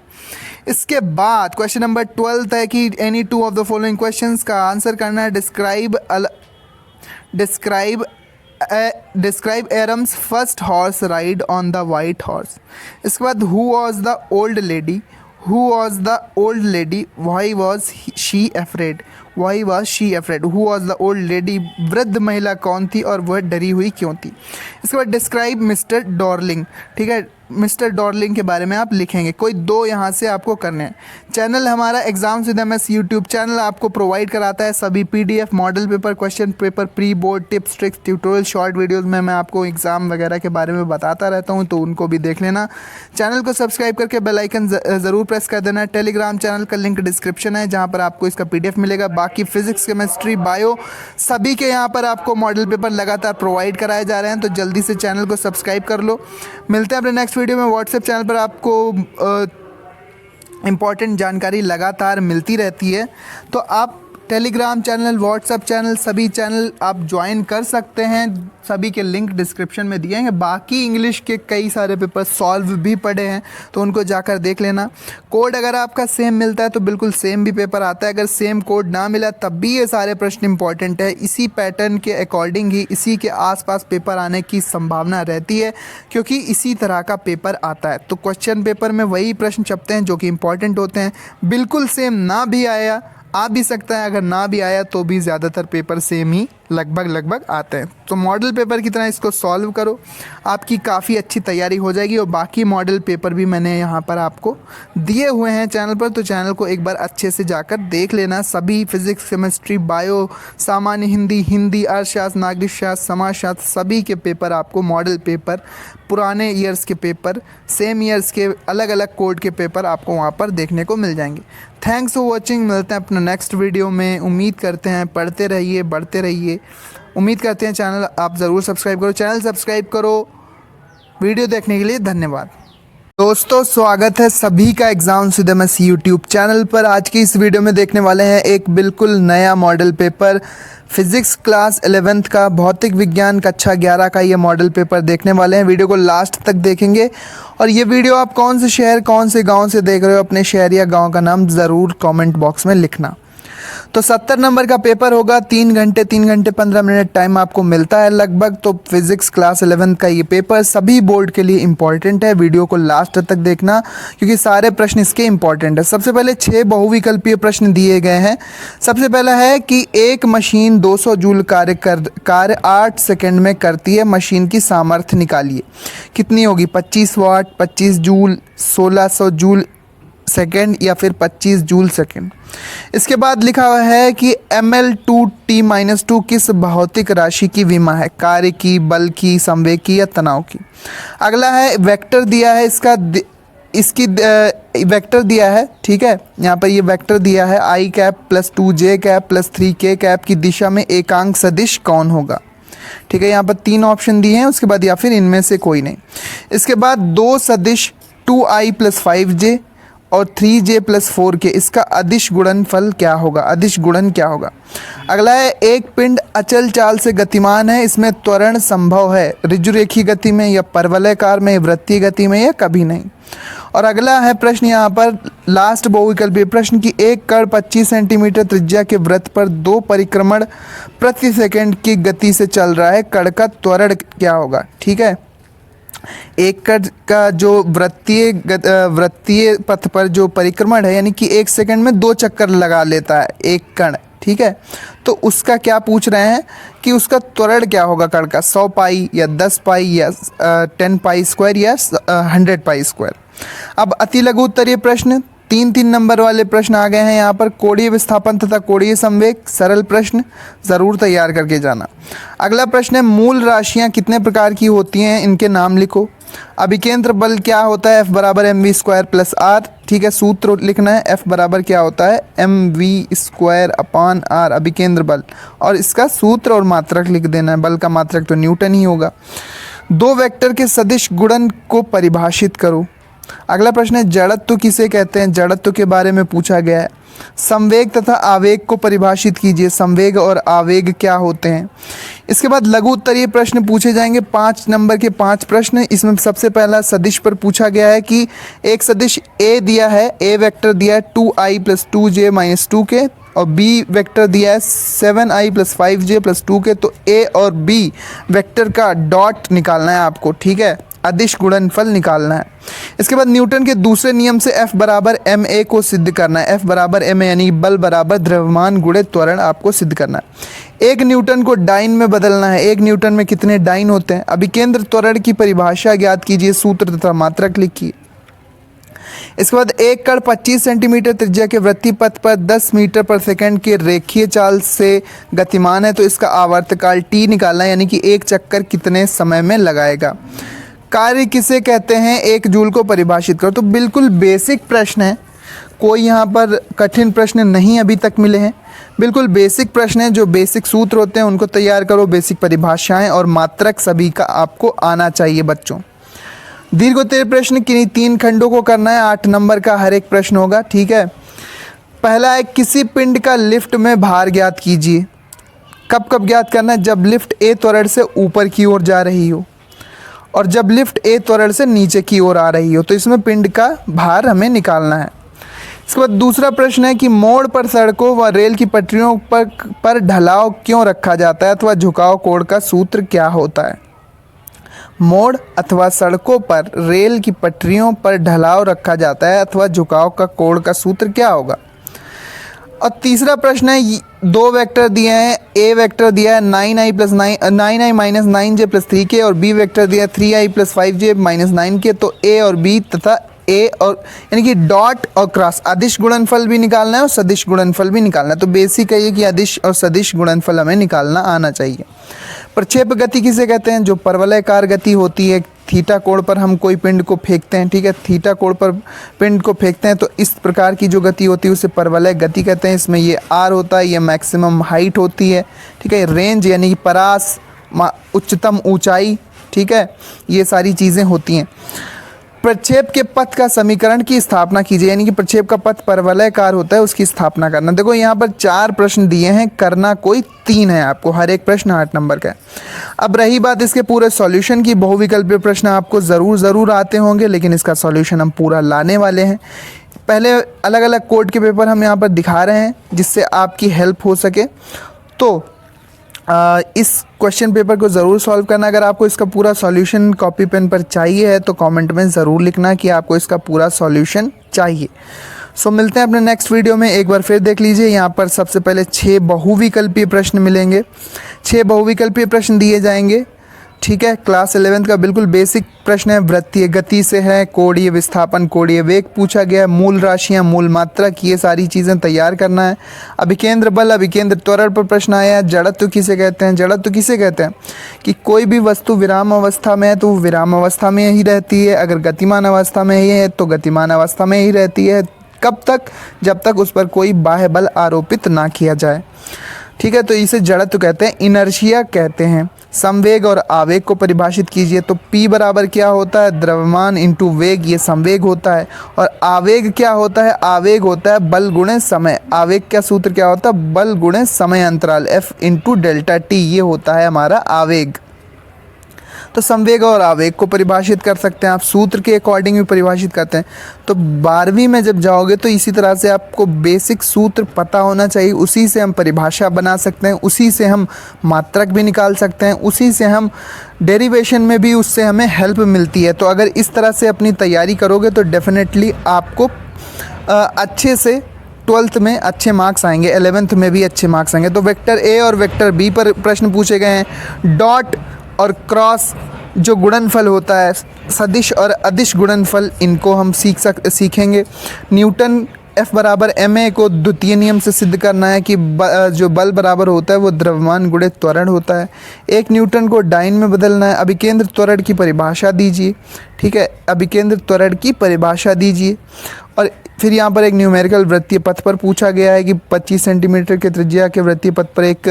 इसके बाद क्वेश्चन नंबर 12 है कि any 2 of the following questions का आंसर करना है। Describe Aram's first horse ride on the white horse. इसके बाद who was the old lady, why was she afraid, who was the old lady, वृद्ध महिला कौन थी और वह डरी हुई क्यों थी। इसके बाद डिस्क्राइब मिस्टर डॉर्लिंग। ठीक है, मिस्टर डॉर्लिंग के बारे में आप लिखेंगे। कोई 2 यहाँ से आपको करने हैं। चैनल हमारा exams with MS YouTube channel आपको प्रोवाइड कराता है सभी PDF, model paper, question paper, pre board tips, tricks, tutorial, short videos में मैं आपको एग्ज़ाम वगैरह के बारे में बताता रहता हूँ, तो उनको भी देख लेना। चैनल को सब्सक्राइब करके बेल आइकन ज़रूर प्रेस कर देना। टेलीग्राम चैनल का लिंक डिस्क्रिप्शन है, जहाँ पर आपको इसका PDF मिलेगा। बाकी फिजिक्स, केमिस्ट्री, बायो सभी के यहाँ पर आपको मॉडल पेपर लगातार प्रोवाइड कराए जा रहे हैं, तो जल्दी से चैनल को सब्सक्राइब कर लो। मिलते हैं अपने नेक्स्ट वीडियो में। व्हाट्सएप चैनल पर आपको इम्पॉर्टेंट जानकारी लगातार मिलती रहती है, तो आप टेलीग्राम चैनल, व्हाट्सएप चैनल, सभी चैनल आप ज्वाइन कर सकते हैं। सभी के लिंक डिस्क्रिप्शन में दिए हैं। बाकी इंग्लिश के कई सारे पेपर सॉल्व भी पड़े हैं, तो उनको जाकर देख लेना। कोड अगर आपका सेम मिलता है तो बिल्कुल सेम भी पेपर आता है। अगर सेम कोड ना मिला तब भी ये सारे प्रश्न इंपॉर्टेंट है। इसी पैटर्न के अकॉर्डिंग ही इसी के आसपास पेपर आने की संभावना रहती है, क्योंकि इसी तरह का पेपर आता है। तो क्वेश्चन पेपर में वही प्रश्न छपते हैं जो कि इंपॉर्टेंट होते हैं। बिल्कुल सेम ना भी आया, आ भी सकता है, अगर ना भी आया तो भी ज़्यादातर पेपर सेम ही लगभग आते हैं। तो मॉडल पेपर की तरह इसको सॉल्व करो, आपकी काफ़ी अच्छी तैयारी हो जाएगी। और बाकी मॉडल पेपर भी मैंने यहाँ पर आपको दिए हुए हैं चैनल पर, तो चैनल को एक बार अच्छे से जाकर देख लेना। सभी फिजिक्स, केमिस्ट्री, बायो, सामान्य हिंदी, अर्थशास्त्र, नागरिक शास्त्र, समाजशास्त्र सभी के पेपर आपको, मॉडल पेपर, पुराने ईयर्स के पेपर, सेम ईयर्स के अलग अलग कोड के पेपर आपको वहाँ पर देखने को मिल जाएंगे। Thanks for watching. मिलते हैं अपना नेक्स्ट वीडियो में। उम्मीद करते हैं पढ़ते रहिए, बढ़ते रहिए। उम्मीद करते हैं चैनल आप ज़रूर सब्सक्राइब करो। चैनल सब्सक्राइब करो। वीडियो देखने के लिए धन्यवाद। दोस्तों, स्वागत है सभी का exams with MS YouTube channel पर। आज की इस वीडियो में देखने वाले हैं एक बिल्कुल नया model paper, physics class 11th का, भौतिक विज्ञान कक्षा 11 का ये मॉडल पेपर देखने वाले हैं। वीडियो को लास्ट तक देखेंगे। और ये वीडियो आप कौन से शहर, कौन से गांव से देख रहे हो, अपने शहर या गांव का नाम ज़रूर कमेंट बॉक्स में लिखना। तो 70 नंबर का पेपर होगा। 3 घंटे 15 मिनट टाइम आपको मिलता है लगभग। तो फिजिक्स क्लास 11 का ये पेपर सभी बोर्ड के लिए इंपॉर्टेंट है। वीडियो को लास्ट तक देखना, क्योंकि सारे प्रश्न इसके इंपॉर्टेंट है। सबसे पहले 6 बहुविकल्पीय प्रश्न दिए गए हैं। सबसे पहला है कि एक मशीन 200 जूल कार्य 8 सेकेंड में करती है। मशीन की सामर्थ्य निकालिए। कितनी होगी? 25 वाट, 25 जूल, 1600 जूल सेकेंड या फिर 25 जूल सेकेंड। इसके बाद लिखा हुआ है कि ml2t-2 किस भौतिक राशि की विमा है? कार्य की, बल की, संवेग की या तनाव की। अगला है वेक्टर दिया है, इसकी वेक्टर दिया है। ठीक है, यहाँ पर ये वेक्टर दिया है i cap +2j cap +3k cap की दिशा में एकांक सदिश कौन होगा। ठीक है, यहाँ पर 3 ऑप्शन दिए हैं, उसके बाद या फिर इनमें से कोई नहीं। इसके बाद 2 सदिश 2i + 5j और 3j + 4k, इसका अदिश गुणनफल क्या होगा, अदिश गुणन क्या होगा। अगला है एक पिंड अचल चाल से गतिमान है, इसमें त्वरण संभव है ऋजुरेखीय गति में या परवलयाकार में, वृत्तीय गति में या कभी नहीं। और अगला है प्रश्न यहाँ पर लास्ट बहुविकल्पीय प्रश्न की एक कण 25 सेंटीमीटर त्रिज्या के वृत्त पर 2 परिक्रमण प्रति सेकंड की गति से चल रहा है, कण का त्वरण क्या होगा। ठीक है, एक कण का जो वृत्तीय पथ पर जो परिक्रमण है, यानी कि 1 सेकंड में 2 चक्कर लगा लेता है एक कण, ठीक है, तो उसका क्या पूछ रहे हैं कि उसका त्वरण क्या होगा कण का, 100 पाई या 10 पाई या 10 पाई स्क्वायर या 100 पाई स्क्वायर। अब अति लघु उत्तरीय प्रश्न 3-3 नंबर वाले प्रश्न आ गए हैं यहाँ पर। कोणीय विस्थापन तथा कोणीय संवेग, सरल प्रश्न ज़रूर तैयार करके जाना। अगला प्रश्न है मूल राशियाँ कितने प्रकार की होती हैं, इनके नाम लिखो। अभिकेंद्र बल क्या होता है, F = mv² + r। ठीक है, सूत्र लिखना है, F बराबर क्या होता है, mv²/r अभिकेंद्र बल, और इसका सूत्र और मात्रक लिख देना है। बल का मात्रक तो न्यूटन ही होगा। 2 वेक्टर के सदिश गुणन को परिभाषित करो। अगला प्रश्न है जड़त्व किसे कहते हैं, जड़त्व के बारे में पूछा गया है। संवेग तथा आवेग को परिभाषित कीजिए, संवेग और आवेग क्या होते हैं। इसके बाद लघु उत्तरीय प्रश्न पूछे जाएंगे, 5 नंबर के 5 प्रश्न। इसमें सबसे पहला सदिश पर पूछा गया है कि एक सदिश A दिया है, A वेक्टर दिया है 2i + 2j - 2k, और B वेक्टर दिया है 7i + 5j + 2k। तो A और B वेक्टर का डॉट निकालना है आपको, ठीक है, अदिश गुणनफल निकालना है। इसके बाद न्यूटन के दूसरे नियम से F = ma को सिद्ध करना है। F = ma यानी बल बराबर द्रव्यमान गुणे त्वरण आपको सिद्ध करना है। 1 न्यूटन को डाइन में बदलना है। 1 न्यूटन में कितने डाइन होते हैं। अभिकेंद्र त्वरण की परिभाषा ज्ञात कीजिए, सूत्र तथा मात्रक लिखिए। इसके बाद एक कण 25 सेंटीमीटर त्रिज्या के वृत्तीय पथ पर 10 मीटर प्रति सेकंड के रेखीय चाल से गतिमान है, तो इसका आवर्तकाल t निकालना है, यानी कि एक चक्कर कितने समय में लगाएगा। कार्य किसे कहते हैं, 1 जूल को परिभाषित करो। तो बिल्कुल बेसिक प्रश्न है, कोई यहाँ पर कठिन प्रश्न नहीं अभी तक मिले हैं, बिल्कुल बेसिक प्रश्न है। जो बेसिक सूत्र होते हैं उनको तैयार करो, बेसिक परिभाषाएं और मात्रक सभी का आपको आना चाहिए बच्चों। दीर्घोत्तरीय प्रश्न किन्हीं 3 खंडों को करना है, 8 नंबर का हर एक प्रश्न होगा, ठीक है। पहला है किसी पिंड का लिफ्ट में भार ज्ञात कीजिए। कब कब ज्ञात करना है, जब लिफ्ट A त्वरण से ऊपर की ओर जा रही हो और जब लिफ्ट A त्वरण से नीचे की ओर आ रही हो, तो इसमें पिंड का भार हमें निकालना है। इसके बाद दूसरा प्रश्न है कि मोड़ पर सड़कों व रेल की पटरियों पर ढलाव क्यों रखा जाता है अथवा झुकाव कोण का सूत्र क्या होता है। मोड़ अथवा सड़कों पर रेल की पटरियों पर ढलाव रखा जाता है अथवा झुकाव का कोण का सूत्र क्या होगा। और तीसरा प्रश्न है 2 वेक्टर दिए हैं, A वेक्टर दिया है 9i - 9j + 3k और B वेक्टर दिया है 3i + 5j - 9k। तो A और B तथा A और यानी कि डॉट और क्रॉस अदिश गुणनफल भी निकालना है और सदिश गुणनफल भी निकालना है। तो बेसिक है ये कि अदिश और सदिश गुणनफल हमें निकालना आना चाहिए। प्रक्षेप गति किसे कहते हैं, जो परवलयाकार गति होती है, थीटा कोण पर हम कोई पिंड को फेंकते हैं, ठीक है, थीटा कोण पर पिंड को फेंकते हैं, तो इस प्रकार की जो गति होती है उसे परवलय गति कहते हैं। इसमें ये r होता है, ये मैक्सिमम हाइट होती है, ठीक है, रेंज यानी कि परास, उच्चतम ऊंचाई, ठीक है, ये सारी चीज़ें होती हैं। प्रक्षेप के पथ का समीकरण की स्थापना कीजिए, यानी कि प्रक्षेप का पथ परवलयाकार होता है, उसकी स्थापना करना। देखो यहाँ पर 4 प्रश्न दिए हैं, करना कोई 3 है आपको, हर एक प्रश्न 8 नंबर का है। अब रही बात इसके पूरे सॉल्यूशन की, बहुविकल्पीय प्रश्न आपको ज़रूर आते होंगे, लेकिन इसका सॉल्यूशन हम पूरा लाने वाले हैं। पहले अलग अलग कोड के पेपर हम यहाँ पर दिखा रहे हैं जिससे आपकी हेल्प हो सके। तो इस क्वेश्चन पेपर को ज़रूर सॉल्व करना। अगर आपको इसका पूरा सॉल्यूशन कॉपी पेन पर चाहिए है तो कमेंट में ज़रूर लिखना कि आपको इसका पूरा सॉल्यूशन चाहिए। सो मिलते हैं अपने नेक्स्ट वीडियो में। एक बार फिर देख लीजिए, यहाँ पर सबसे पहले 6 बहुविकल्पीय प्रश्न मिलेंगे, 6 बहुविकल्पीय प्रश्न दिए जाएंगे, ठीक है। क्लास 11th का बिल्कुल बेसिक प्रश्न है, वृत्तीय गति से है, कोणीय विस्थापन, कोणीय वेग पूछा गया है, मूल राशियां, मूल मात्रक, ये सारी चीज़ें तैयार करना है। अभिकेंद्र बल, अभिकेंद्र त्वरण पर प्रश्न आया है। जड़त्व किसे कहते हैं, जड़त्व किसे कहते हैं कि कोई भी वस्तु विराम अवस्था में है तो विराम अवस्था में ही रहती है, अगर गतिमान अवस्था में ही है तो गतिमान अवस्था में ही रहती है। कब तक, जब तक उस पर कोई बाह्य बल आरोपित ना किया जाए, ठीक है। तो इसे जड़त्व कहते हैं, इनर्शिया कहते हैं। संवेग और आवेग को परिभाषित कीजिए। तो P बराबर क्या होता है, द्रव्यमान इंटू वेग, ये संवेग होता है। और आवेग क्या होता है, आवेग होता है बल गुणे समय। आवेग का सूत्र क्या होता है, बल गुणे समय अंतराल, F इंटू डेल्टा टी, ये होता है हमारा आवेग। तो संवेग और आवेग को परिभाषित कर सकते हैं आप, सूत्र के अकॉर्डिंग भी परिभाषित करते हैं। तो 12वीं में जब जाओगे तो इसी तरह से आपको बेसिक सूत्र पता होना चाहिए, उसी से हम परिभाषा बना सकते हैं, उसी से हम मात्रक भी निकाल सकते हैं, उसी से हम डेरिवेशन में भी उससे हमें हेल्प मिलती है। तो अगर इस तरह से अपनी तैयारी करोगे तो डेफिनेटली आपको अच्छे से 12th में अच्छे मार्क्स आएंगे, 11th में भी अच्छे मार्क्स आएंगे। तो वेक्टर ए और वेक्टर बी पर प्रश्न पूछे गए हैं। डॉट और क्रॉस जो गुणनफल होता है, सदिश और अदिश गुणनफल, इनको हम सीखेंगे। न्यूटन F बराबर ma को द्वितीय नियम से सिद्ध करना है कि जो बल बराबर होता है वो द्रव्यमान गुणित त्वरण होता है। 1 न्यूटन को डाइन में बदलना है। अभिकेंद्र त्वरण की परिभाषा दीजिए, ठीक है, अभिकेंद्र त्वरण की परिभाषा दीजिए। और फिर यहाँ पर एक न्यूमेरिकल वृत्तीय पथ पर पूछा गया है कि 25 सेंटीमीटर के त्रिज्या के वृत्तीय पथ पर एक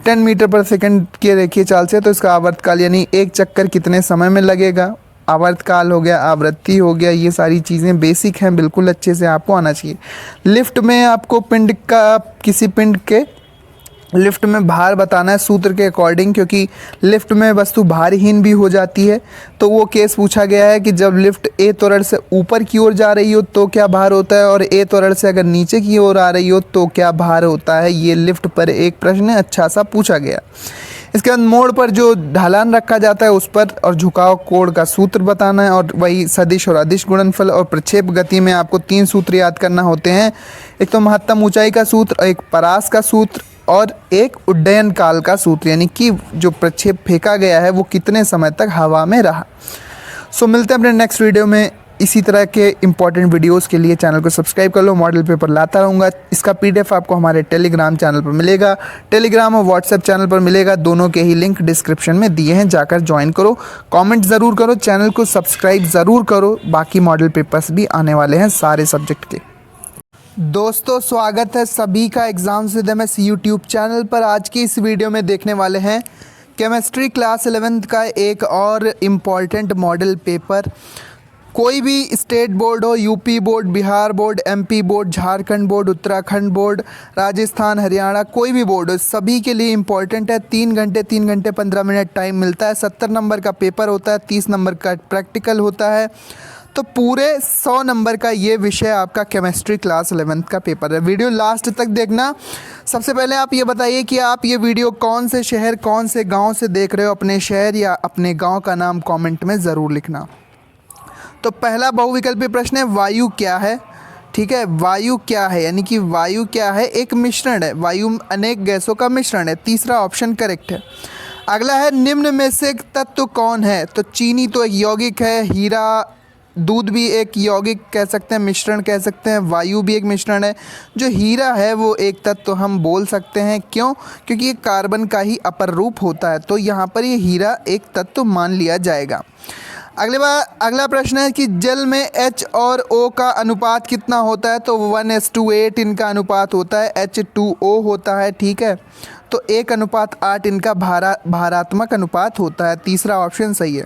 10 मीटर पर सेकंड के रेखीय चाल से, तो इसका आवर्तकाल यानी एक चक्कर कितने समय में लगेगा। आवर्तकाल हो गया, आवृत्ति हो गया, ये सारी चीज़ें बेसिक हैं, बिल्कुल अच्छे से आपको आना चाहिए। लिफ्ट में आपको पिंड का, किसी पिंड के लिफ्ट में भार बताना है सूत्र के अकॉर्डिंग, क्योंकि लिफ्ट में वस्तु भारहीन भी हो जाती है। तो वो केस पूछा गया है कि जब लिफ्ट ए त्वरण से ऊपर की ओर जा रही हो तो क्या भार होता है, और ए त्वरण से अगर नीचे की ओर आ रही हो तो क्या भार होता है। ये लिफ्ट पर एक प्रश्न अच्छा सा पूछा गया। इसके बाद मोड़ पर जो ढलान रखा जाता है उस पर और झुकाव कोण का सूत्र बताना है, और वही सदिश और अदिश गुणनफल और प्रक्षेप गति में आपको 3 सूत्र याद करना होते हैं। एक तो महत्तम ऊंचाई का सूत्र, एक परास का सूत्र और एक उड्डयन काल का सूत्र, यानी कि जो प्रक्षेप फेंका गया है वो कितने समय तक हवा में रहा। सो मिलते हैं अपने नेक्स्ट वीडियो में। इसी तरह के इंपॉर्टेंट वीडियोस के लिए चैनल को सब्सक्राइब कर लो, मॉडल पेपर लाता रहूँगा। इसका PDF आपको हमारे टेलीग्राम चैनल पर मिलेगा, टेलीग्राम और व्हाट्सएप चैनल पर मिलेगा, दोनों के ही लिंक डिस्क्रिप्शन में दिए हैं, जाकर ज्वाइन करो, कमेंट ज़रूर करो, चैनल को सब्सक्राइब ज़रूर करो। बाकी मॉडल पेपर्स भी आने वाले हैं सारे सब्जेक्ट के। दोस्तों स्वागत है सभी का exams with MS YouTube channel पर। आज की इस वीडियो में देखने वाले हैं केमिस्ट्री क्लास 11th का एक और इम्पॉर्टेंट मॉडल पेपर। कोई भी स्टेट बोर्ड हो, UP board, Bihar board, MP board, Jharkhand board, Uttarakhand board, Rajasthan, Haryana, कोई भी बोर्ड हो, सभी के लिए इम्पॉर्टेंट है। 3 घंटे 15 मिनट टाइम मिलता है। 70 नंबर का पेपर होता है, 30 नंबर का प्रैक्टिकल होता है। तो पूरे 100 नंबर का ये विषय आपका केमिस्ट्री क्लास 11th का पेपर है। वीडियो लास्ट तक देखना। सबसे पहले आप ये बताइए कि आप ये वीडियो कौन से शहर, कौन से गांव से देख रहे हो। अपने शहर या अपने गांव का नाम कमेंट में ज़रूर लिखना। तो पहला बहुविकल्पीय प्रश्न है, वायु क्या है। ठीक है, वायु क्या है, यानी कि वायु क्या है, एक मिश्रण है। वायु अनेक गैसों का मिश्रण है। तीसरा ऑप्शन करेक्ट है। अगला है, निम्न में से तत्व कौन है। तो चीनी तो एक यौगिक है, हीरा, दूध भी एक यौगिक कह सकते हैं, मिश्रण कह सकते हैं, वायु भी एक मिश्रण है। जो हीरा है वो एक तत्व हम बोल सकते हैं। क्यों? क्योंकि ये कार्बन का ही अपर रूप होता है, तो यहाँ पर ये हीरा एक तत्व मान लिया जाएगा। अगला प्रश्न है कि जल में H और O का अनुपात कितना होता है। तो 1:8 इनका अनुपात होता है, H2O होता है। ठीक है, तो 1:8 इनका भारात्मक अनुपात होता है। तीसरा ऑप्शन सही है।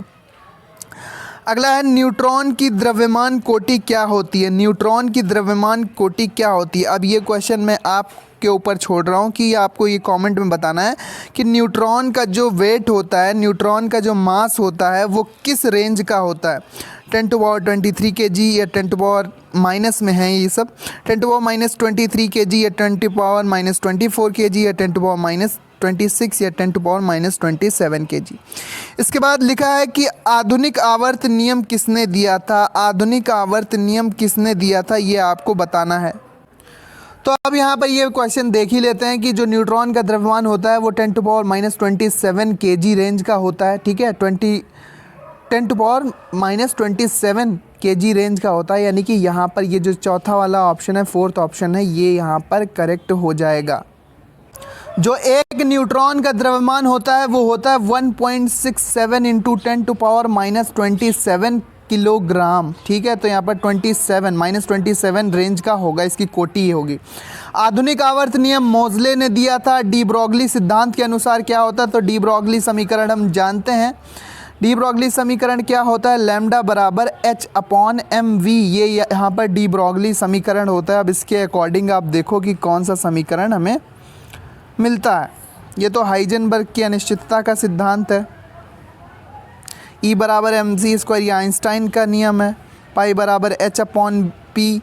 अगला है, न्यूट्रॉन की द्रव्यमान कोटि क्या होती है। न्यूट्रॉन की द्रव्यमान कोटि क्या होती है। अब ये क्वेश्चन मैं आपके ऊपर छोड़ रहा हूँ कि आपको ये कमेंट में बताना है कि न्यूट्रॉन का जो वेट होता है, न्यूट्रॉन का जो मास होता है वो किस रेंज का होता है। 10⁻23 kg या 10⁻- में है ये सब। 10⁻23 kg या 10⁻24 kg या 10⁻26 या 10⁻27 kg। इसके बाद लिखा है कि आधुनिक आवर्त नियम किसने दिया था। आधुनिक आवर्त नियम किसने दिया था, ये आपको बताना है। तो अब यहाँ पर ये क्वेश्चन देख ही लेते हैं कि जो न्यूट्रॉन का द्रव्यमान होता है वो 10⁻27 kg रेंज का होता है। ठीक है, 10⁻27 kg रेंज का होता है, यानी कि यहाँ पर ये जो चौथा वाला ऑप्शन है, 4th ऑप्शन है, ये यहाँ पर करेक्ट हो जाएगा। जो एक न्यूट्रॉन का द्रव्यमान होता है वो होता है 1.67 × 10⁻27 किलोग्राम, ठीक है। तो यहाँ पर 27 -27 रेंज का होगा, इसकी कोटि होगी। आधुनिक आवर्त नियम मोजले ने दिया था। डी ब्रॉगली सिद्धांत के अनुसार क्या होता है? तो डी ब्रॉगली समीकरण हम जानते हैं। डी ब्रॉगली समीकरण क्या होता है? लैम्डा बराबर H/mv, ये यहाँ पर डी ब्रॉगली समीकरण होता है। अब इसके अकॉर्डिंग आप देखो कि कौन सा समीकरण हमें मिलता है। ये तो हाइजेनबर्ग की अनिश्चितता का सिद्धांत है। E बराबर mc², ये आइंस्टाइन का नियम है। पाई बराबर H/p,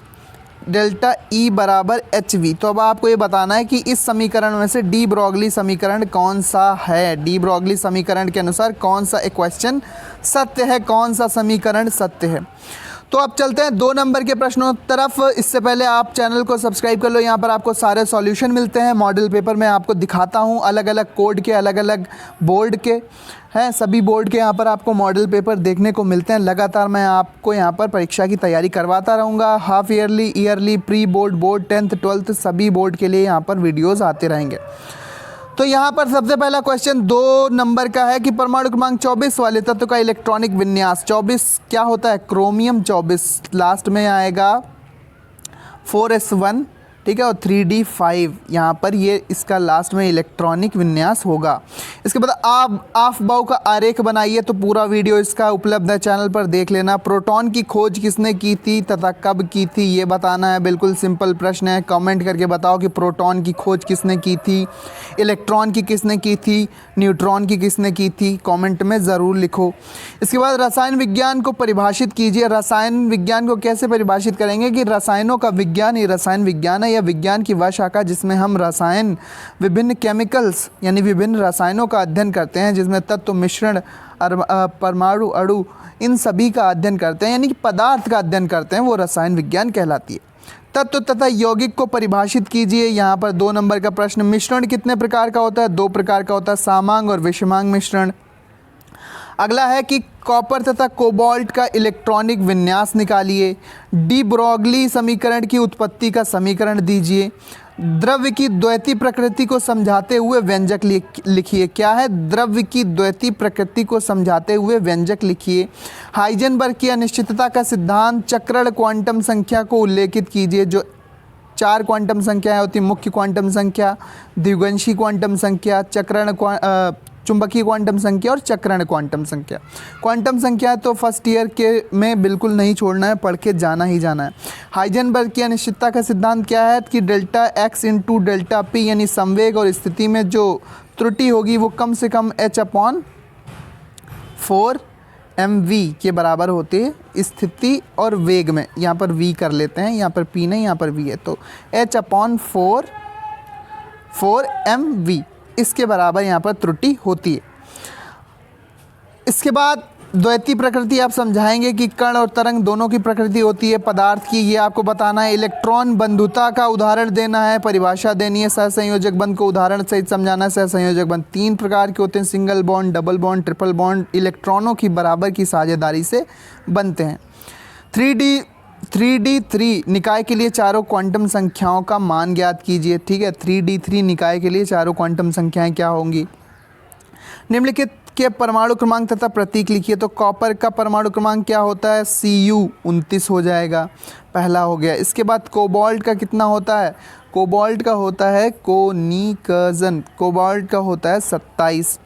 डेल्टा E बराबर hv। तो अब आपको ये बताना है कि इस समीकरण में से डी ब्रॉगली समीकरण कौन सा है। डी ब्रॉगली समीकरण के अनुसार कौन सा इक्वेशन सत्य है, कौन सा समीकरण सत्य है। तो अब चलते हैं 2 नंबर के प्रश्नों तरफ। इससे पहले आप चैनल को सब्सक्राइब कर लो। यहाँ पर आपको सारे सॉल्यूशन मिलते हैं। मॉडल पेपर मैं आपको दिखाता हूँ, अलग अलग कोड के, अलग अलग बोर्ड के हैं। सभी बोर्ड के यहाँ पर आपको मॉडल पेपर देखने को मिलते हैं। लगातार मैं आपको यहाँ पर परीक्षा की तैयारी करवाता रहूँगा। Half yearly, yearly, pre board, board 10th 12th सभी बोर्ड के लिए यहाँ पर वीडियोज़ आते रहेंगे। तो यहाँ पर सबसे पहला क्वेश्चन 2 नंबर का है कि परमाणु क्रमांक 24 वाले तत्व का इलेक्ट्रॉनिक विन्यास। 24 क्या होता है? क्रोमियम 24, लास्ट में आएगा 4s1, ठीक है, और 3d5 यहाँ पर ये इसका लास्ट में इलेक्ट्रॉनिक विन्यास होगा। इसके बाद आप ऑफ-बाउ का आरेख बनाइए, तो पूरा वीडियो इसका उपलब्ध है चैनल पर, देख लेना। प्रोटॉन की खोज किसने की थी तथा कब की थी, ये बताना है। बिल्कुल सिंपल प्रश्न है। कमेंट करके बताओ कि प्रोटॉन की खोज किसने की थी, इलेक्ट्रॉन की किसने की थी, न्यूट्रॉन की किसने की थी, कमेंट में ज़रूर लिखो। इसके बाद रसायन विज्ञान को परिभाषित कीजिए। रसायन विज्ञान को कैसे परिभाषित करेंगे कि रसायनों का विज्ञान ही रसायन विज्ञान है, या विज्ञान की वह शाखा जिसमें हम रसायन, विभिन्न केमिकल्स यानी विभिन्न रसायनों का अध्ययन करते हैं, जिसमें तत्व, मिश्रण, परमाणु, अणु, इन सभी का अध्ययन करते हैं, यानी कि पदार्थ का अध्ययन करते हैं, वो रसायन विज्ञान कहलाती है। तत्व तथा यौगिक को परिभाषित कीजिए। यहाँ पर 2 नंबर का प्रश्न। मिश्रण कितने प्रकार का होता है? 2 प्रकार का होता है, सामांग और विषमांग मिश्रण। अगला है कि कॉपर तथा कोबाल्ट का इलेक्ट्रॉनिक विन्यास निकालिए। डी ब्रॉगली समीकरण की उत्पत्ति का समीकरण दीजिए। द्रव्य की द्वैती प्रकृति को समझाते हुए व्यंजक लिखिए। क्या है? द्रव्य की द्वैती प्रकृति को समझाते हुए व्यंजक लिखिए। हाइजेनबर्ग की अनिश्चितता का सिद्धांत चक्रण क्वांटम संख्या को उल्लेखित कीजिए। जो 4 क्वांटम संख्याएं होती, मुख्य क्वांटम संख्या, द्विगंशी क्वांटम संख्या, चुंबकीय क्वांटम संख्या और चक्रण क्वांटम संख्या। क्वांटम संख्या तो फर्स्ट ईयर के में बिल्कुल नहीं छोड़ना है, पढ़ के जाना ही जाना है। हाइजेनबर्ग की अनिश्चितता का सिद्धांत क्या है कि delta x into delta p, यानी संवेग और स्थिति में जो त्रुटि होगी वो कम से कम H/4 mv के बराबर होती है स्थिति और वेग में। यहाँ पर v कर लेते हैं, यहाँ पर p नहीं, यहाँ पर v है, तो H/4 mv इसके बराबर यहाँ पर त्रुटि होती है। इसके बाद द्वैती प्रकृति आप समझाएंगे कि कण और तरंग दोनों की प्रकृति होती है पदार्थ की, ये आपको बताना है। इलेक्ट्रॉन बंधुता का उदाहरण देना है, परिभाषा देनी है। सहसंयोजक बंध को उदाहरण सहित समझाना है। सहसंयोजक बंध 3 प्रकार के होते हैं, single bond, double bond, triple bond. इलेक्ट्रॉनों की बराबर की साझेदारी से बनते हैं। 3D3 निकाय के लिए चारों क्वांटम संख्याओं का मान ज्ञात कीजिए। ठीक है, 3D3 निकाय के लिए चारों क्वांटम संख्याएं क्या होंगी? निम्नलिखित के परमाणु क्रमांक तथा प्रतीक लिखिए। तो कॉपर का परमाणु क्रमांक क्या होता है? Cu 29 हो जाएगा, पहला हो गया। इसके बाद कोबाल्ट का कितना होता है? कोबाल्ट का होता है कोनिकजन, कोबाल्ट का होता है 27।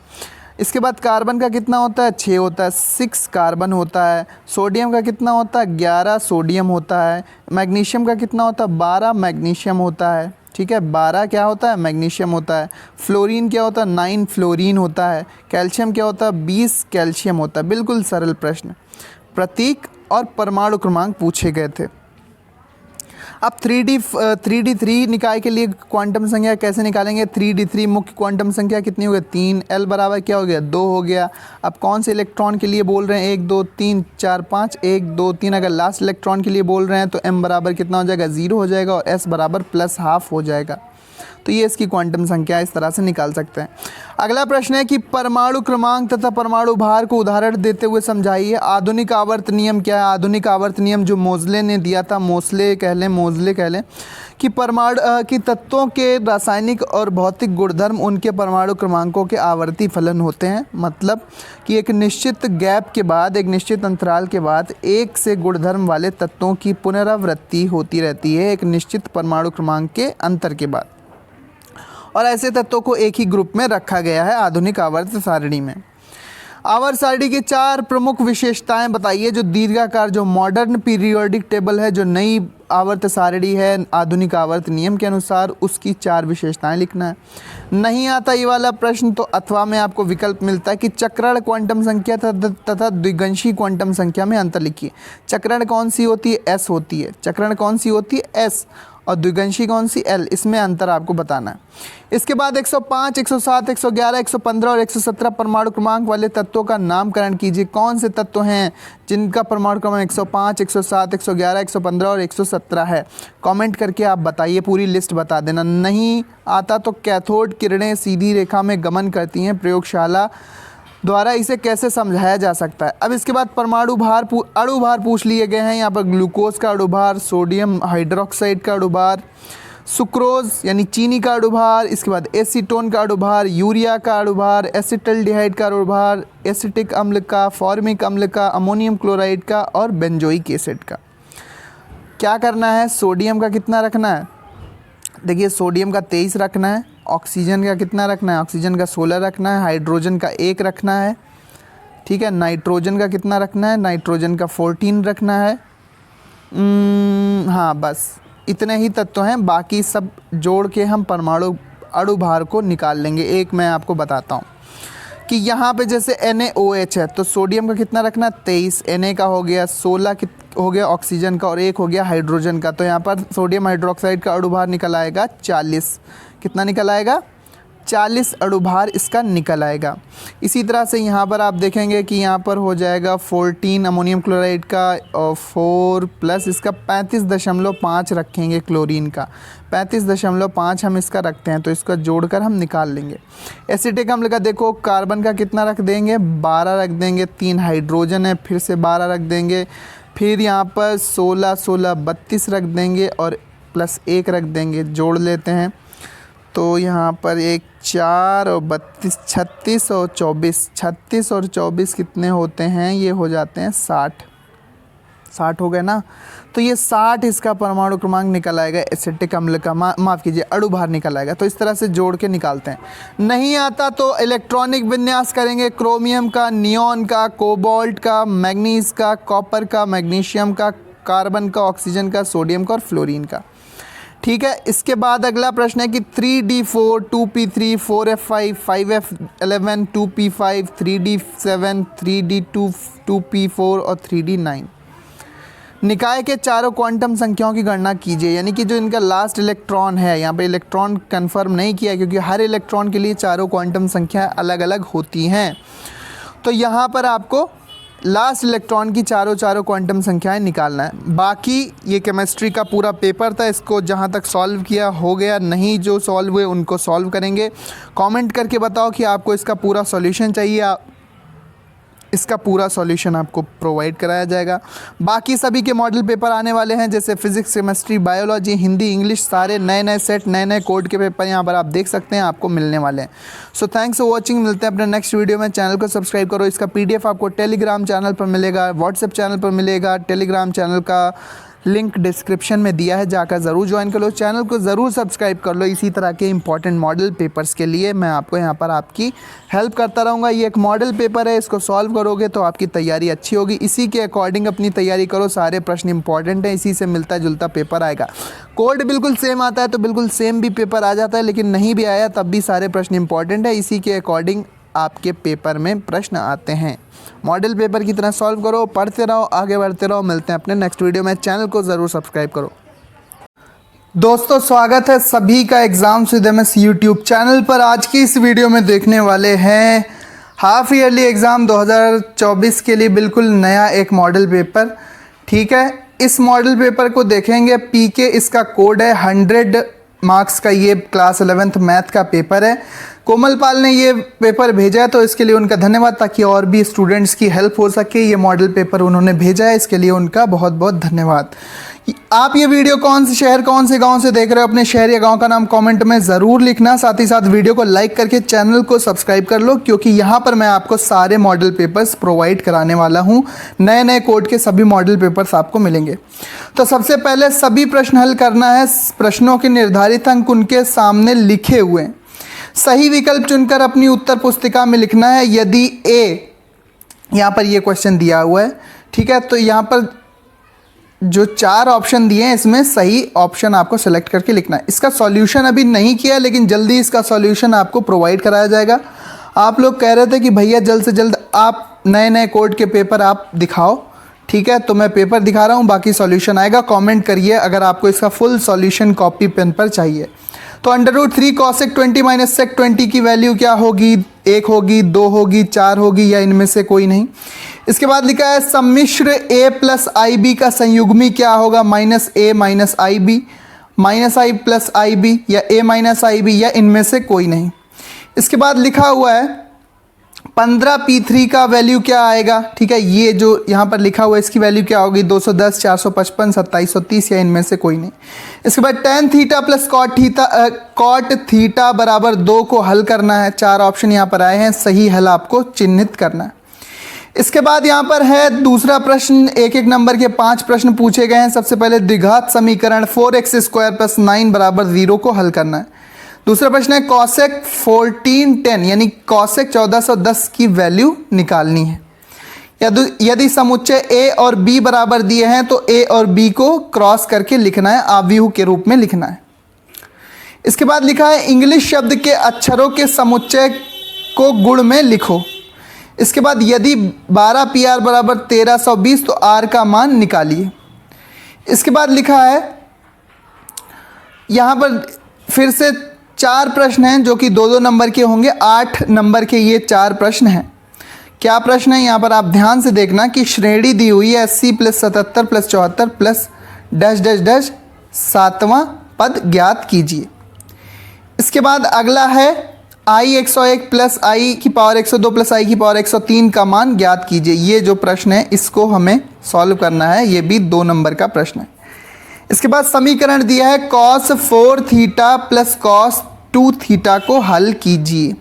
इसके बाद कार्बन का कितना होता है? 6 होता है, 6 कार्बन होता है। सोडियम का कितना होता है? 11 सोडियम होता है। मैग्नीशियम का कितना होता है? 12 मैग्नीशियम होता है। ठीक है, 12 क्या होता है? मैग्नीशियम होता है। फ्लोरीन क्या होता है? 9 फ्लोरीन होता है। कैल्शियम क्या होता है? 20 कैल्शियम होता है। बिल्कुल सरल प्रश्न, प्रतीक और परमाणु क्रमांक पूछे गए थे। अब 3D3 निकाय के लिए क्वांटम संख्या कैसे निकालेंगे? 3D3 मुख्य क्वांटम संख्या कितनी हो गई? 3। L बराबर क्या हो गया? 2 हो गया। अब कौन से इलेक्ट्रॉन के लिए बोल रहे हैं? 1 2 3 4 5, 1 2 3। अगर लास्ट इलेक्ट्रॉन के लिए बोल रहे हैं तो M बराबर कितना हो जाएगा? 0 हो जाएगा और S बराबर +½ हो जाएगा। तो ये इसकी क्वांटम संख्या इस तरह से निकाल सकते हैं। अगला प्रश्न है कि परमाणु क्रमांक तथा परमाणु भार को उदाहरण देते हुए समझाइए। आधुनिक आवर्त नियम क्या है? आधुनिक आवर्त नियम जो मोज़ले ने दिया था, मोज़ले कह लें कि परमाणु कि तत्वों के रासायनिक और भौतिक गुणधर्म उनके परमाणु क्रमांकों के आवर्ती फलन होते हैं। मतलब कि एक निश्चित गैप के बाद, एक निश्चित अंतराल के बाद एक से गुणधर्म वाले तत्वों की पुनरावृत्ति होती रहती है एक निश्चित परमाणु क्रमांक के अंतर के बाद, और ऐसे तत्वों को एक ही ग्रुप में रखा गया है आधुनिक आवर्त सारणी में। आवर्त सारणी की 4 प्रमुख विशेषताएं बताइए। जो दीर्घाकार, जो मॉडर्न पीरियोडिक टेबल है, जो नई आवर्त सारणी है आधुनिक आवर्त नियम के अनुसार, उसकी 4 विशेषताएं लिखना है। नहीं आता ये वाला प्रश्न तो अथवा में आपको विकल्प मिलता है कि चक्रण क्वांटम संख्या तथा द्विगंशी क्वांटम संख्या में अंतर लिखिए। चक्रण कौन सी होती है? एस होती है। चक्रण कौन सी होती है? एस। और द्विगंशी कौन सी? एल। इसमें अंतर आपको बताना है। इसके बाद 105, 107, 111, 115 और 117 परमाणु क्रमांक वाले तत्वों का नामकरण कीजिए। कौन से तत्व हैं जिनका परमाणु क्रमांक 105, 107, 111, 115 और 117 है? कमेंट करके आप बताइए, पूरी लिस्ट बता देना। नहीं आता तो कैथोड किरणें सीधी रेखा में गमन करती हैं, प्रयोगशाला द्वारा इसे कैसे समझाया जा सकता है? अब इसके बाद परमाणु भार, अणु भार पूछ लिए गए हैं। यहाँ पर ग्लूकोज का अणु भार, सोडियम हाइड्रोक्साइड का अणु भार, सुक्रोज यानी चीनी का अणु भार, इसके बाद एसीटोन का अणु भार, यूरिया का अणु भार, एसिटल्डिहाइड का अणु भार, एसिटिक अम्ल का, फॉर्मिक अम्ल का, अमोनियम क्लोराइड का और बेंजोइक एसिड का। क्या करना है? सोडियम का कितना रखना है? देखिए, सोडियम का 23 रखना है। ऑक्सीजन का कितना रखना है? ऑक्सीजन का 16 रखना है। हाइड्रोजन का 1 रखना है, ठीक है। नाइट्रोजन का कितना रखना है? नाइट्रोजन का 14 रखना है। हाँ, बस इतने ही तत्व हैं। बाकी सब जोड़ के हम परमाणु अणु भार को निकाल लेंगे। एक मैं आपको बताता हूँ कि यहाँ पे जैसे NaOH है तो सोडियम का कितना रखना है? 23। Na का हो गया 16 हो गया ऑक्सीजन का, और 1 हो गया हाइड्रोजन का। तो यहाँ पर सोडियम हाइड्रोक्साइड का अणु भार निकल आएगा 40। कितना निकल आएगा? 40 अणु भार इसका निकल आएगा। इसी तरह से यहाँ पर आप देखेंगे कि यहाँ पर हो जाएगा 14 अमोनियम क्लोराइड का और 4 प्लस इसका 35.5 रखेंगे क्लोरीन का। 35.5 हम इसका रखते हैं, तो इसका जोड़कर हम निकाल लेंगे। एसिटिक अम्ल का देखो, कार्बन का कितना रख देंगे? 12 रख देंगे। 3 हाइड्रोजन है, फिर से 12 रख देंगे। फिर यहाँ पर 16, 16, 32 रख देंगे और प्लस 1 रख देंगे। जोड़ लेते हैं तो यहाँ पर 1, 4 और 32, 36 और 24। 36 और 24 कितने होते हैं? ये हो जाते हैं 60। 60 हो गए ना? तो ये 60 इसका परमाणु क्रमांक निकल आएगा एसिटिक अम्ल का। माफ़ कीजिए, अणु भार निकल आएगा। तो इस तरह से जोड़ के निकालते हैं। नहीं आता तो इलेक्ट्रॉनिक विन्यास करेंगे। क्रोमियम का, नियॉन का, कोबाल्ट का, मैग्नीज का, कॉपर का, मैग्नीशियम का, कार्बन का, ऑक्सीजन का, सोडियम का और फ्लोरीन का। ठीक है। इसके बाद अगला प्रश्न है कि 3d4, 2p3, 4f5, 5f11, 2p5, 3d7, 3d2, 2p4 और 3d9 निकाय के चारों क्वांटम संख्याओं की गणना कीजिए। यानी कि जो इनका लास्ट इलेक्ट्रॉन है, यहाँ पे इलेक्ट्रॉन कंफर्म नहीं किया क्योंकि हर इलेक्ट्रॉन के लिए चारों क्वांटम संख्या अलग अलग होती हैं। तो यहाँ पर आपको लास्ट इलेक्ट्रॉन की चारों क्वांटम संख्याएं निकालना है। बाकी ये केमिस्ट्री का पूरा पेपर था, इसको जहाँ तक सॉल्व किया हो गया, नहीं जो सॉल्व हुए उनको सॉल्व करेंगे। कमेंट करके बताओ कि आपको इसका पूरा सॉल्यूशन चाहिए। इसका पूरा सॉल्यूशन आपको प्रोवाइड कराया जाएगा। बाकी सभी के मॉडल पेपर आने वाले हैं, जैसे physics, chemistry, biology, Hindi, English, सारे नए नए सेट, नए नए कोड के पेपर यहाँ पर आप देख सकते हैं, आपको मिलने वाले हैं। So thanks for watching. मिलते हैं अपने नेक्स्ट वीडियो में। चैनल को सब्सक्राइब करो। इसका PDF आपको टेलीग्राम चैनल पर मिलेगा, व्हाट्सएप चैनल पर मिलेगा। टेलीग्राम चैनल का लिंक डिस्क्रिप्शन में दिया है, जाकर ज़रूर ज्वाइन कर लो। चैनल को ज़रूर सब्सक्राइब कर लो। इसी तरह के इंपॉर्टेंट मॉडल पेपर्स के लिए मैं आपको यहाँ पर आपकी हेल्प करता रहूँगा। ये एक मॉडल पेपर है, इसको सॉल्व करोगे तो आपकी तैयारी अच्छी होगी। इसी के अकॉर्डिंग अपनी तैयारी करो। सारे प्रश्न इंपॉर्टेंट हैं, इसी से मिलता जुलता पेपर आएगा। कोड बिल्कुल सेम आता है तो बिल्कुल सेम भी पेपर आ जाता है, लेकिन नहीं भी आया तब भी सारे प्रश्न इंपॉर्टेंट है। इसी के अकॉर्डिंग आपके पेपर में प्रश्न आते हैं। मॉडल पेपर की तरह सॉल्व करो, पढ़ते रहो, आगे बढ़ते रहो। मिलते हैं अपने नेक्स्ट वीडियो में। चैनल को ज़रूर सब्सक्राइब करो। दोस्तों, स्वागत है सभी का exams with MS YouTube channel पर। आज की इस वीडियो में देखने वाले हैं हाफ ईयरली एग्ज़ाम 2024 के लिए बिल्कुल नया एक मॉडल पेपर। ठीक है, इस मॉडल पेपर को देखेंगे। PK इसका कोड है 100 मार्क्स का ये क्लास 11th मैथ का पेपर है। कोमल पाल ने ये पेपर भेजा है तो इसके लिए उनका धन्यवाद, ताकि और भी स्टूडेंट्स की हेल्प हो सके। ये मॉडल पेपर उन्होंने भेजा है, इसके लिए उनका बहुत बहुत धन्यवाद। आप ये वीडियो कौन से शहर कौन से गांव से देख रहे हो, अपने शहर या गांव का नाम कमेंट में ज़रूर लिखना। साथ ही साथ वीडियो को लाइक करके चैनल को सब्सक्राइब कर लो, क्योंकि यहाँ पर मैं आपको सारे मॉडल पेपर्स प्रोवाइड कराने वाला हूँ। नए नए कोड के सभी मॉडल पेपर्स आपको मिलेंगे। तो सबसे पहले सभी प्रश्न हल करना है। प्रश्नों के निर्धारित अंक उनके सामने लिखे हुए हैं। सही विकल्प चुनकर अपनी उत्तर पुस्तिका में लिखना है। यदि ए, यहाँ पर ये क्वेश्चन दिया हुआ है, ठीक है, तो यहाँ पर जो 4 ऑप्शन दिए हैं इसमें सही ऑप्शन आपको सेलेक्ट करके लिखना है। इसका सॉल्यूशन अभी नहीं किया, लेकिन जल्दी इसका सॉल्यूशन आपको प्रोवाइड कराया जाएगा। आप लोग कह रहे थे कि भैया जल्द से जल्द आप नए नए कोड के पेपर आप दिखाओ, ठीक है, तो मैं पेपर दिखा रहा हूँ, बाकी सॉल्यूशन आएगा। कमेंट करिए अगर आपको इसका फुल सॉल्यूशन कॉपी पेन पर चाहिए। तो √3 cosec 20 - sec 20 की वैल्यू क्या होगी? 1 होगी, 2 होगी, 4 होगी, या इनमें से कोई नहीं। इसके बाद लिखा है सम्मिश्र a + ib का संयुग्मी क्या होगा? -a - ib, -i + ib, या a - ib, या इनमें से कोई नहीं। इसके बाद लिखा हुआ है 15p3 का वैल्यू क्या आएगा? ठीक है, ये जो यहाँ पर लिखा हुआ है इसकी वैल्यू क्या होगी? 210, 455, 2730, या इनमें से कोई नहीं। इसके बाद tan थीटा + cot थीटा बराबर 2 को हल करना है। 4 ऑप्शन यहाँ पर आए हैं, सही हल आपको चिन्हित करना है। इसके बाद यहाँ पर है दूसरा प्रश्न। एक एक नंबर के 5 प्रश्न पूछे गए हैं। सबसे पहले द्विघात समीकरण 4x² + 9 = 0 को हल करना है। दूसरा प्रश्न है cosec 1410 यानी cosec 1410 की वैल्यू निकालनी है। यदि समुच्चय a और b बराबर दिए हैं तो a और b को क्रॉस करके लिखना है, आव्यूह के रूप में लिखना है। इसके बाद लिखा है इंग्लिश शब्द के अक्षरों के समुच्चय को गुण में लिखो। इसके बाद यदि 12pr बराबर 1320 तो r का मान निकालिए। इसके बाद लिखा है यहाँ पर फिर से 4 प्रश्न हैं जो कि 2-2 नंबर के होंगे। 8 नंबर के ये 4 प्रश्न हैं। क्या प्रश्न है यहाँ पर आप ध्यान से देखना कि श्रेणी दी हुई है 80 + 77 + 74 + डैश डैश डैश 7वां पद ज्ञात कीजिए। इसके बाद अगला है i 101 + i की पावर 102 + i की पावर 103 का मान ज्ञात कीजिए। ये जो प्रश्न है इसको हमें सॉल्व करना है, ये भी 2 नंबर का प्रश्न है। इसके बाद समीकरण दिया है cos 4 थीटा + cos 2 थीटा को हल कीजिए।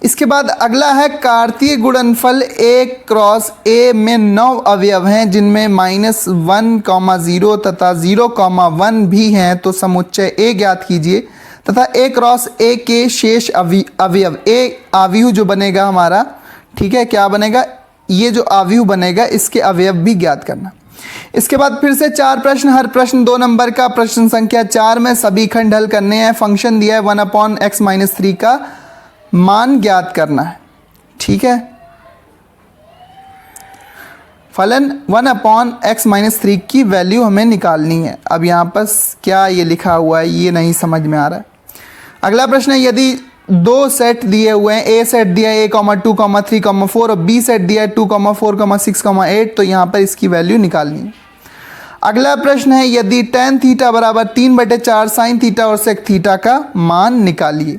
इसके बाद अगला है कार्तीय गुणनफल a क्रॉस a में 9 अवयव हैं जिनमें -1, 0 तथा 0, 1 भी हैं, तो समुच्चय a ज्ञात कीजिए तथा a क्रॉस a के शेष अवयव a आव्यूह जो बनेगा हमारा, ठीक है, क्या बनेगा? ये जो आव्यूह बनेगा इसके अवयव भी ज्ञात करना। इसके बाद फिर से 4 प्रश्न, हर प्रश्न 2 नंबर का। प्रश्न संख्या 4 में सभी खंड हल करने हैं। फंक्शन दिया है 1/x - 3 का मान ज्ञात करना है, ठीक है। फलन 1/x - 3 की वैल्यू हमें निकालनी है। अब यहाँ पर क्या ये लिखा हुआ है ये नहीं समझ में आ रहा है। अगला प्रश्न है यदि 2 सेट दिए हुए हैं, a सेट दिया है a, 2, 3, 4 और b सेट दिया है 2, 4, 6, 8, तो यहाँ पर इसकी वैल्यू निकालनी है। अगला प्रश्न है यदि tan थीटा बराबर 3/4 sin थीटा और sec थीटा का मान निकालिए।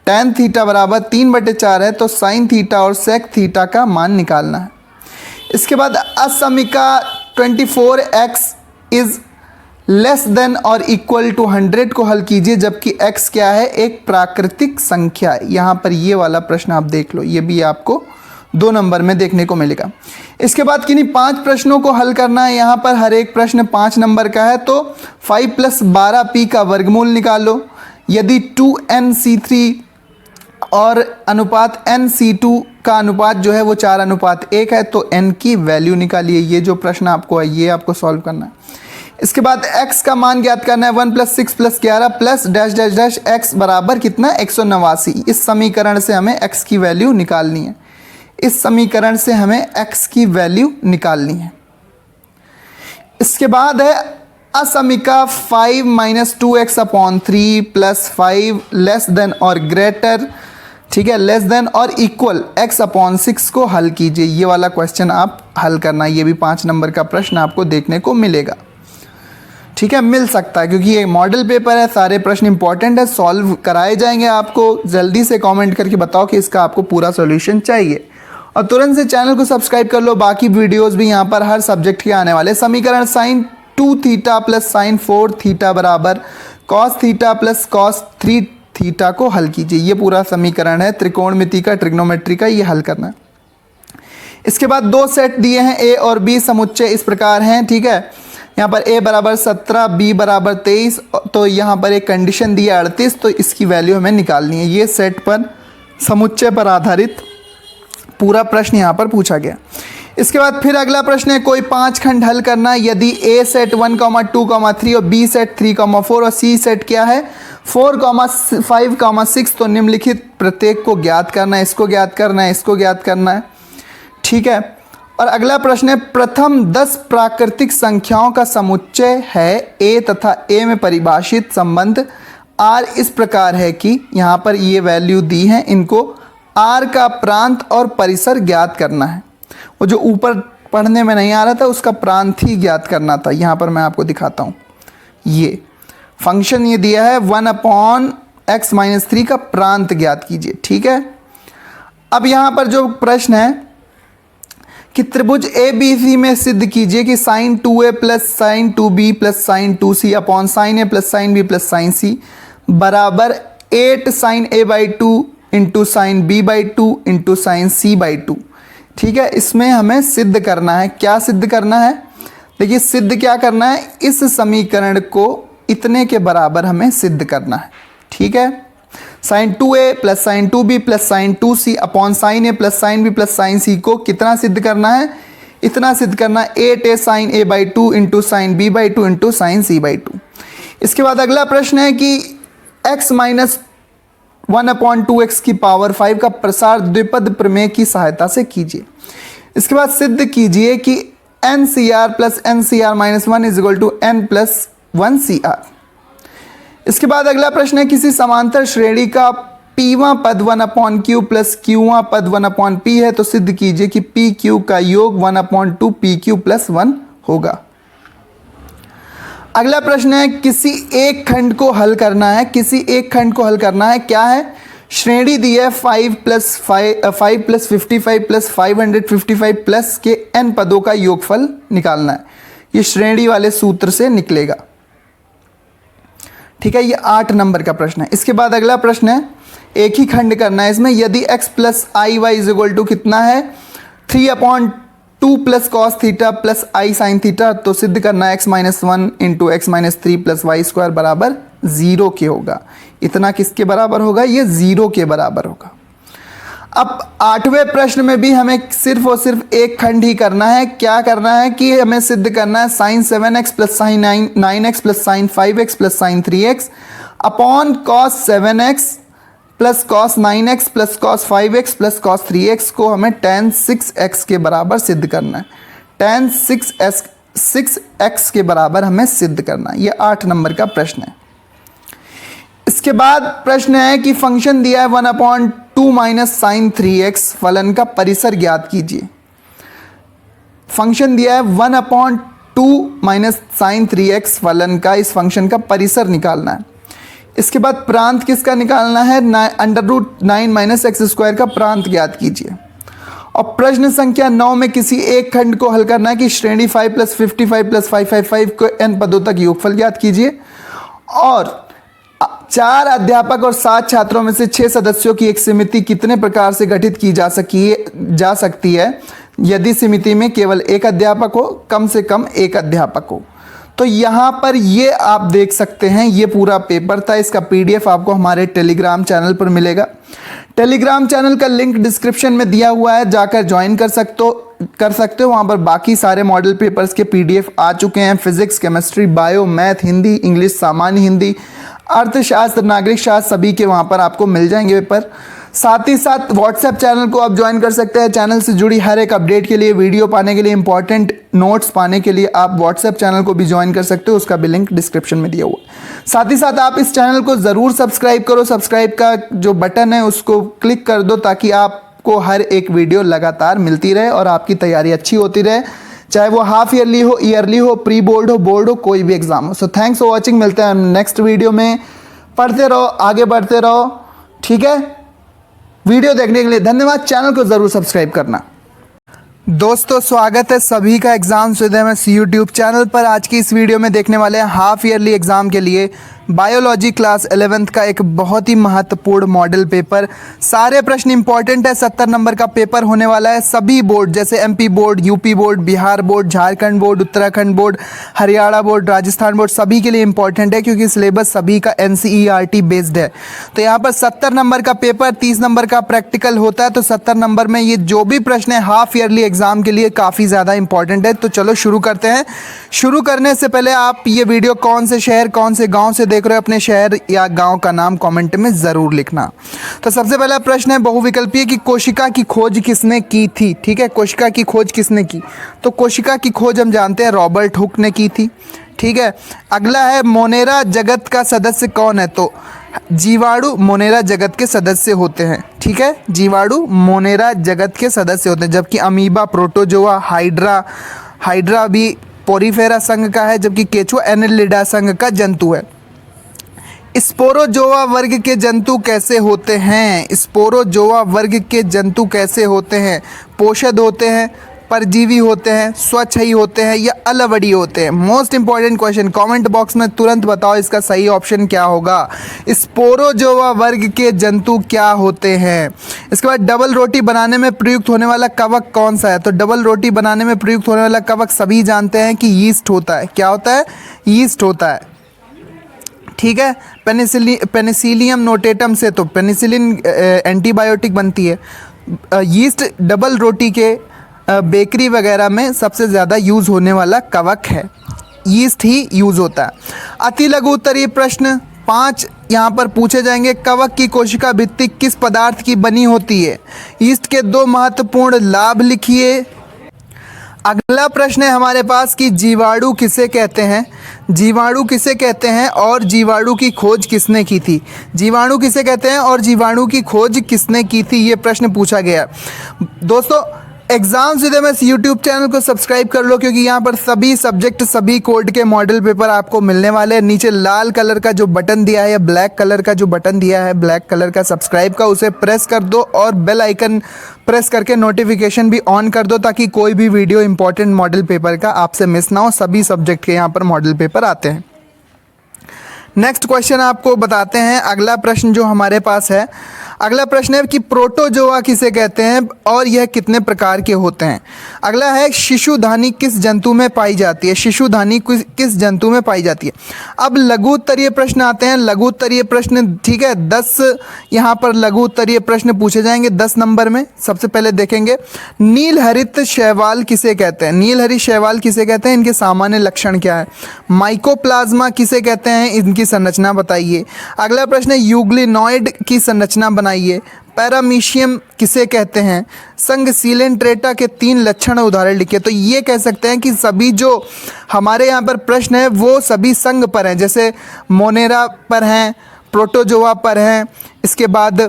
tan थीटा बराबर 3/4 है तो sin थीटा और sec थीटा का मान निकालना है। इसके बाद असमीका 24x इज लेस देन और इक्वल टू 100 को हल कीजिए, जबकि x क्या है? एक प्राकृतिक संख्या है। यहाँ पर ये वाला प्रश्न आप देख लो, ये भी आपको 2 नंबर में देखने को मिलेगा। इसके बाद किन्हीं 5 प्रश्नों को हल करना है। यहाँ पर हर एक प्रश्न 5 नंबर का है, तो 5 + 12p का वर्गमूल निकालो। यदि 2nc3 और अनुपात nc2 का अनुपात जो है वो 4:1 है तो n की वैल्यू निकालिए। ये जो प्रश्न आपको है ये आपको सॉल्व करना है। इसके बाद x का मान ज्ञात करना है 1 + 6 + 11 + डैश डैश डैश x बराबर कितना? 189। इस समीकरण से हमें x की वैल्यू निकालनी है। इस समीकरण से हमें x की वैल्यू निकालनी है। इसके बाद है असमीका 5 - 2x/3 + 5 लेस देन और ग्रेटर, ठीक है, लेस देन और इक्वल x/6 को हल कीजिए। ये वाला क्वेश्चन आप हल करना, ये भी 5 नंबर का प्रश्न आपको देखने को मिलेगा। ठीक है, मिल सकता है, क्योंकि ये मॉडल पेपर है, सारे प्रश्न इंपॉर्टेंट है, सॉल्व कराए जाएंगे। आपको जल्दी से कमेंट करके बताओ कि इसका आपको पूरा सॉल्यूशन चाहिए, और तुरंत से चैनल को सब्सक्राइब कर लो। बाकी वीडियोस भी यहाँ पर हर सब्जेक्ट के आने वाले। समीकरण sin 2 theta plus sin 4 theta बराबर cos theta plus cos 3 theta को हल कीजिए। ये पूरा समीकरण है त्रिकोणमिति का, ट्रिग्नोमेट्री का, ये हल करना है। इसके बाद दो सेट दिए हैं, ए और बी, समुच्चय इस प्रकार हैं, ठीक है। यहाँ पर a बराबर 17, b बराबर 23, तो यहाँ पर एक कंडीशन दी है 38, तो इसकी वैल्यू हमें निकालनी है। ये सेट पर, समुच्चय पर आधारित पूरा प्रश्न यहाँ पर पूछा गया। इसके बाद फिर अगला प्रश्न है, कोई 5 खंड हल करना। यदि a सेट 1, 2, 3 और b सेट 3, 4 और c सेट क्या है 4, 5, 6, तो निम्नलिखित प्रत्येक को ज्ञात करना है, इसको ज्ञात करना है, इसको ज्ञात करना है, ठीक है। और अगला प्रश्न है, प्रथम 10 प्राकृतिक संख्याओं का समुच्चय है a तथा a में परिभाषित संबंध r इस प्रकार है कि यहाँ पर ये वैल्यू दी है, इनको r का प्रांत और परिसर ज्ञात करना है। वो जो ऊपर पढ़ने में नहीं आ रहा था उसका प्रांत ही ज्ञात करना था। यहाँ पर मैं आपको दिखाता हूँ, ये फंक्शन ये दिया है 1/x-3 का प्रांत ज्ञात कीजिए, ठीक है। अब यहाँ पर जो प्रश्न है कि त्रिभुज ABC में सिद्ध कीजिए कि sin 2a plus sin 2b plus sin 2c upon sin a plus sin b plus sin c बराबर 8 sin a/2 into sin b/2 into sin c/2, ठीक है। इसमें हमें सिद्ध करना है, क्या सिद्ध करना है, देखिए सिद्ध क्या करना है, इस समीकरण को इतने के बराबर हमें सिद्ध करना है, ठीक है। sin 2a plus sin 2b plus sin 2c upon sin a plus sin b plus sin c को कितना सिद्ध करना है, इतना सिद्ध करना है 8a sin a/2 into sin b/2 into sin c/2। इसके बाद अगला प्रश्न है कि x माइनस 1/2x की पावर 5 का प्रसार द्विपद प्रमेय की सहायता से कीजिए। इसके बाद सिद्ध कीजिए कि NCR plus NCR minus 1 is equal to n plus 1 CR। इसके बाद अगला प्रश्न है, किसी समांतर श्रेणी का pवां पद 1/q प्लस qवां पद 1/p है, तो सिद्ध कीजिए कि pq का योग 1/2 pq प्लस 1 होगा। अगला प्रश्न है, किसी एक खंड को हल करना है, किसी एक खंड को हल करना है, क्या है, श्रेणी दी है 5 प्लस 55 प्लस 555 प्लस के n पदों का योगफल निकालना है। ये श्रेणी वाले सूत्र से निकलेगा, ठीक है। ये 8 नंबर का प्रश्न है। इसके बाद अगला प्रश्न है, एक ही खंड करना है इसमें, यदि x plus i y is equal to कितना है 3/2 plus cos theta plus i sine theta, तो सिद्ध करना है x minus 1 into x minus 3 plus y square बराबर 0 के होगा। इतना किसके बराबर होगा, ये 0 के बराबर होगा। अब 8वें प्रश्न में भी हमें सिर्फ और सिर्फ एक खंड ही करना है। क्या करना है कि हमें सिद्ध करना है sin 7x plus sin 9x plus sin 5x plus sin 3x upon cos 7x plus cos 9x plus cos 5x plus cos 3x को हमें tan 6x के बराबर सिद्ध करना है। tan 6x के बराबर हमें सिद्ध करना है। ये 8 नंबर का प्रश्न है। इसके बाद प्रश्न है कि फंक्शन दिया है 1/2 माइनस साइन 3x, फलन का परिसर ज्ञात कीजिए। फंक्शन दिया है 1/2 माइनस साइन 3x, फलन का, इस फंक्शन का परिसर निकालना है। इसके बाद प्रांत किसका निकालना है, √9 माइनस एक्स स्क्वायर का प्रांत ज्ञात कीजिए। और प्रश्न संख्या 9 में किसी एक खंड को हल करना है कि श्रेणी 5 प्लस 55 प्लस 555 को n पदों तक योगफल ज्ञात कीजिए। और 4 अध्यापक और 7 छात्रों में से 6 सदस्यों की एक समिति कितने प्रकार से गठित की जा सकती है यदि समिति में केवल एक अध्यापक हो, कम से कम एक अध्यापक हो। तो यहाँ पर ये आप देख सकते हैं, ये पूरा पेपर था। इसका PDF आपको हमारे टेलीग्राम चैनल पर मिलेगा। टेलीग्राम चैनल का लिंक डिस्क्रिप्शन में दिया हुआ है, जाकर ज्वाइन कर सकते हो। वहाँ पर बाकी सारे मॉडल पेपर्स के PDF आ चुके हैं। Physics, chemistry, bio, math, Hindi, English, सामान्य हिंदी, अर्थशास्त्र, नागरिक शास्त्र, सभी के वहाँ पर आपको मिल जाएंगे पेपर। साथ ही साथ व्हाट्सएप चैनल को आप ज्वाइन कर सकते हैं। चैनल से जुड़ी हर एक अपडेट के लिए, वीडियो पाने के लिए, इंपॉर्टेंट नोट्स पाने के लिए आप व्हाट्सएप चैनल को भी ज्वाइन कर सकते हो। उसका भी लिंक डिस्क्रिप्शन में दिया हुआ है। साथ ही साथ आप इस चैनल को ज़रूर सब्सक्राइब करो। सब्सक्राइब का जो बटन है उसको क्लिक कर दो ताकि आपको हर एक वीडियो लगातार मिलती रहे और आपकी तैयारी अच्छी होती रहे। चाहे वो हाफ ईयरली हो, ईयरली हो, प्री बोर्ड हो, कोई भी एग्जाम हो। सो थैंक्स फॉर वॉचिंग, मिलते हैं नेक्स्ट वीडियो में। पढ़ते रहो, आगे बढ़ते रहो, ठीक है। वीडियो देखने के लिए धन्यवाद। चैनल को ज़रूर सब्सक्राइब करना। दोस्तों स्वागत है सभी का एग्जाम सुविधा यूट्यूब चैनल पर। आज की इस वीडियो में देखने वाले हैं हाफ ईयरली एग्ज़ाम के लिए बायोलॉजी क्लास 11th का एक बहुत ही महत्वपूर्ण मॉडल पेपर। सारे प्रश्न इंपॉर्टेंट है। 70 नंबर का पेपर होने वाला है। सभी बोर्ड जैसे MP board, UP board, Bihar board, Jharkhand board, Uttarakhand board, Haryana board, Rajasthan board, सभी के लिए इंपॉर्टेंट है क्योंकि सिलेबस सभी का NCERT बेस्ड है। तो यहाँ पर 70 नंबर का पेपर, 30 नंबर का प्रैक्टिकल होता है। तो 70 नंबर में ये जो भी प्रश्न है हाफ ईयरली एग्जाम के लिए काफ़ी ज़्यादा इंपॉर्टेंट है। तो चलो शुरू करते हैं। शुरू करने से पहले आप ये वीडियो कौन से शहर, कौन से गाँव से देख रहे हो, अपने शहर या गांव का नाम कमेंट में जरूर लिखना। तो सबसे पहला प्रश्न है बहुविकल्पीय कि कोशिका की खोज किसने की थी। ठीक है, कोशिका की खोज किसने की। तो कोशिका की खोज हम जानते हैं रॉबर्ट हुक ने की थी। ठीक है, अगला है मोनेरा जगत का सदस्य कौन है। तो जीवाणु मोनेरा जगत के सदस्य होते हैं। ठीक है, जीवाणु मोनेरा जगत के सदस्य होते हैं, जबकि अमीबा, प्रोटोजोआ, हाइड्रा भी पोरीफेरा संघ का है, जबकि केचुआ एनेलिडा संघ का जंतु है। स्पोरोजोआ वर्ग के जंतु कैसे होते हैं। स्पोरोजोआ वर्ग के जंतु कैसे होते हैं। पोषद होते हैं, परजीवी होते हैं, स्वच्छयी होते हैं या अलवड़ी होते हैं। Most important question, comment box में तुरंत बताओ इसका सही ऑप्शन क्या होगा। स्पोरोजोआ वर्ग के जंतु क्या होते हैं। इसके बाद डबल रोटी बनाने में प्रयुक्त होने वाला कवक कौन सा है। तो डबल रोटी बनाने में प्रयुक्त होने वाला कवक सभी जानते हैं कि यीस्ट होता है। क्या होता है, यीस्ट होता है। ठीक है, पेनिसिलियम नोटेटम से तो पेनिसिलिन एंटीबायोटिक बनती है। यीस्ट डबल रोटी के बेकरी वगैरह में सबसे ज़्यादा यूज़ होने वाला कवक है, यीस्ट ही यूज़ होता है। अति लघु उत्तरीय प्रश्न 5 यहाँ पर पूछे जाएंगे। कवक की कोशिका भित्ति किस पदार्थ की बनी होती है। यीस्ट के 2 महत्वपूर्ण लाभ लिखिए। अगला प्रश्न है हमारे पास कि जीवाणु किसे कहते हैं। जीवाणु किसे कहते हैं और जीवाणु की खोज किसने की थी। जीवाणु किसे कहते हैं और जीवाणु की खोज किसने की थी, ये प्रश्न पूछा गया। दोस्तों एग्जाम सीधे में यूट्यूब चैनल को सब्सक्राइब कर लो क्योंकि यहाँ पर सभी सब्जेक्ट, सभी कोड के मॉडल पेपर आपको मिलने वाले हैं। नीचे लाल कलर का जो बटन दिया है या ब्लैक कलर का जो बटन दिया है, ब्लैक कलर का सब्सक्राइब का, उसे प्रेस कर दो और बेल आइकन प्रेस करके नोटिफिकेशन भी ऑन कर दो ताकि कोई भी वीडियो इंपॉर्टेंट मॉडल पेपर का आपसे मिस ना हो। सभी सब्जेक्ट के यहाँ पर मॉडल पेपर आते हैं। नेक्स्ट क्वेश्चन आपको बताते हैं। अगला प्रश्न जो हमारे पास है, अगला प्रश्न है कि प्रोटोजोआ किसे कहते हैं और यह कितने प्रकार के होते हैं। अगला है शिशुधानी किस जंतु में पाई जाती है। शिशुधानी किस जंतु में पाई जाती है। अब लघु उत्तरीय प्रश्न आते हैं। लघु उत्तरीय प्रश्न, ठीक है, 10 यहाँ पर लघु उत्तरीय प्रश्न पूछे जाएंगे 10 नंबर में। सबसे पहले देखेंगे नीलहरित शैवाल किसे कहते हैं। नीलहरित शैवाल किसे कहते हैं, इनके सामान्य लक्षण क्या है। माइकोप्लाज्मा किसे कहते हैं, इनकी संरचना बताइए। अगला प्रश्न है यूग्लिनॉइड की संरचना बनाइए। पैरामीशियम किसे कहते हैं। संघ सीलेंट्रेटा के 3 लक्षण उदाहरण लिखिए। तो ये कह सकते हैं कि सभी जो हमारे यहाँ पर प्रश्न है वो सभी संघ पर हैं, जैसे मोनेरा पर हैं, प्रोटोजोआ पर हैं। इसके बाद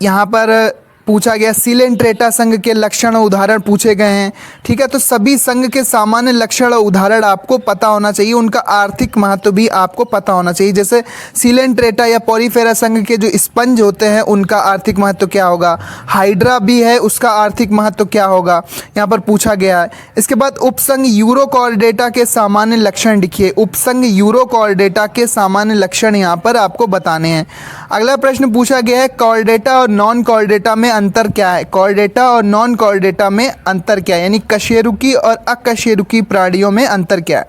यहाँ पर पूछा गया सीलेंट्रेटा संघ के लक्षण और उदाहरण पूछे गए हैं। ठीक है, तो सभी संघ के सामान्य लक्षण और उदाहरण आपको पता होना चाहिए। उनका आर्थिक महत्व भी आपको पता होना चाहिए। जैसे सीलेंट्रेटा या पोरीफेरा संघ के जो स्पंज होते हैं उनका आर्थिक महत्व क्या होगा। हाइड्रा भी है, उसका आर्थिक महत्व क्या होगा, यहाँ पर पूछा गया है। इसके बाद उपसंघ यूरोकॉर्डेटा के सामान्य लक्षण लिखिए। उपसंघ यूरोकॉर्डेटा के सामान्य लक्षण यहाँ पर आपको बताने हैं। अगला प्रश्न पूछा गया है कॉर्डेटा और नॉन कॉर्डेटा में अंतर क्या है। कॉर्डेटा और नॉन कॉर्डेटा में अंतर क्या है, यानी कशेरुकी और अकशेरुकी प्राणियों में अंतर क्या है।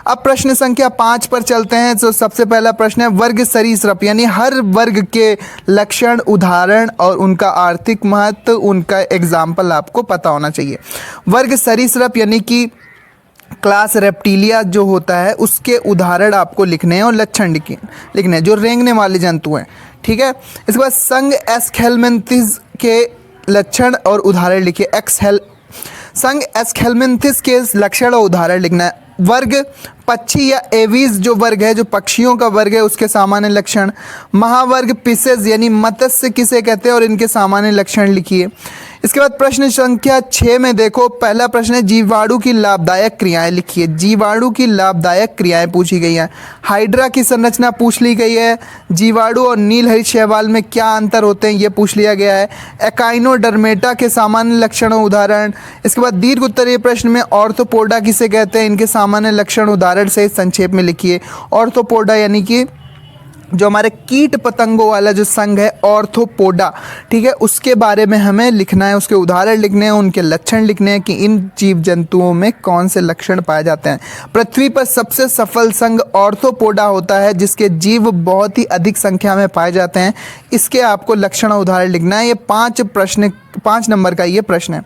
अब प्रश्न संख्या 5 पर चलते हैं। तो सबसे पहला प्रश्न है वर्ग सरीसृप, यानी हर वर्ग के लक्षण, उदाहरण और उनका आर्थिक महत्व, उनका एग्जाम्पल आपको पता होना चाहिए। वर्ग सरीसृप यानी कि क्लास रेप्टिलिया जो होता है उसके उदाहरण आपको लिखने हैं और लक्षण लिखने हैं, जो रेंगने वाले जंतु हैं। ठीक है, इसके बाद संघ एस्केलमेंथिस के लक्षण और उदाहरण लिखिए। संघ एस्केलमेंथिस के लक्षण और उदाहरण लिखना है। वर्ग पक्षी या एवीज जो वर्ग है, जो पक्षियों का वर्ग है, उसके सामान्य लक्षण। महावर्ग पिसेस यानी मत्स्य किसे कहते हैं और इनके सामान्य लक्षण लिखिए। इसके बाद प्रश्न संख्या 6 में देखो, पहला प्रश्न है जीवाणु की लाभदायक क्रियाएं लिखिए। जीवाणु की लाभदायक क्रियाएं पूछी गई हैं। हाइड्रा की संरचना पूछ ली गई है। जीवाणु और नीलहरित शैवाल में क्या अंतर होते हैं ये पूछ लिया गया है। एकाइनोडर्मेटा के सामान्य लक्षण और उदाहरण। इसके बाद दीर्घ उत्तरीय प्रश्न में ऑर्थोपोडा किसे कहते हैं, इनके सामान्य लक्षण उदाहरण से संक्षेप में लिखिए। ऑर्थोपोडा यानी कि जो हमारे कीट पतंगों वाला जो संघ है ऑर्थोपोडा, ठीक है, उसके बारे में हमें लिखना है, उसके उदाहरण लिखने हैं, उनके लक्षण लिखने हैं कि इन जीव जंतुओं में कौन से लक्षण पाए जाते हैं। पृथ्वी पर सबसे सफल संघ ऑर्थोपोडा होता है जिसके जीव बहुत ही अधिक संख्या में पाए जाते हैं। इसके आपको लक्षण और उदाहरण लिखना है। ये 5 नंबर का ये प्रश्न है।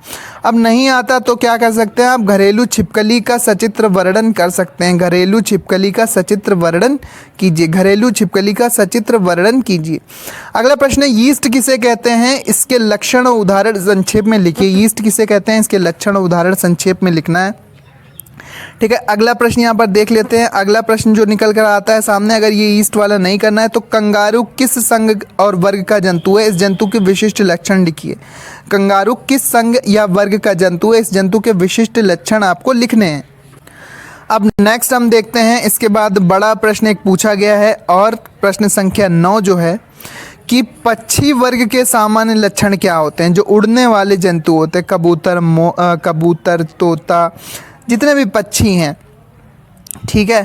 अब नहीं आता तो क्या कर सकते हैं आप, घरेलू छिपकली का सचित्र वर्णन कर सकते हैं। घरेलू छिपकली का सचित्र वर्णन कीजिए। घरेलू छिपकली का सचित्र वर्णन कीजिए। अगला प्रश्न है यीस्ट किसे कहते हैं, इसके लक्षण और उदाहरण संक्षेप में लिखिए। यीस्ट किसे कहते हैं, इसके लक्षण और उदाहरण संक्षेप में लिखना है। ठीक है, अगला प्रश्न यहाँ पर देख लेते हैं। अगला प्रश्न जो निकल कर आता है सामने, अगर ये ईस्ट वाला नहीं करना है तो कंगारू किस संघ और वर्ग का जंतु है, इस जंतु के विशिष्ट लक्षण लिखिए। कंगारू किस संघ या वर्ग का जंतु है, इस जंतु के विशिष्ट लक्षण आपको लिखने हैं। अब नेक्स्ट हम देखते हैं, इसके बाद बड़ा प्रश्न एक पूछा गया है और प्रश्न संख्या 9 जो है कि पक्षी वर्ग के सामान्य लक्षण क्या होते हैं। जो उड़ने वाले जंतु होते हैं, कबूतर, तोता, जितने भी पक्षी हैं, ठीक है,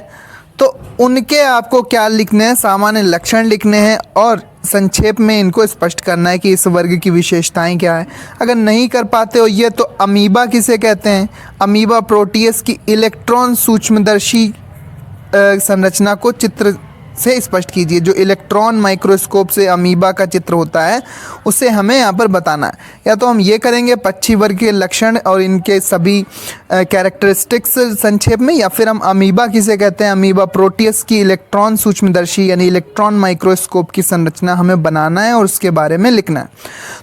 तो उनके आपको क्या लिखने हैं, सामान्य लक्षण लिखने हैं और संक्षेप में इनको स्पष्ट करना है कि इस वर्ग की विशेषताएं क्या है। अगर नहीं कर पाते हो ये तो अमीबा किसे कहते हैं, अमीबा प्रोटियस की इलेक्ट्रॉन सूक्ष्मदर्शी संरचना को चित्र से स्पष्ट कीजिए। जो इलेक्ट्रॉन माइक्रोस्कोप से अमीबा का चित्र होता है उसे हमें यहाँ पर बताना है। या तो हम ये करेंगे पक्षी वर्ग के लक्षण और इनके सभी कैरेक्टरिस्टिक्स संक्षेप में, या फिर हम अमीबा किसे कहते हैं, अमीबा प्रोटियस की इलेक्ट्रॉन सूक्ष्मदर्शी यानी इलेक्ट्रॉन माइक्रोस्कोप की संरचना हमें बनाना है और उसके बारे में लिखना है।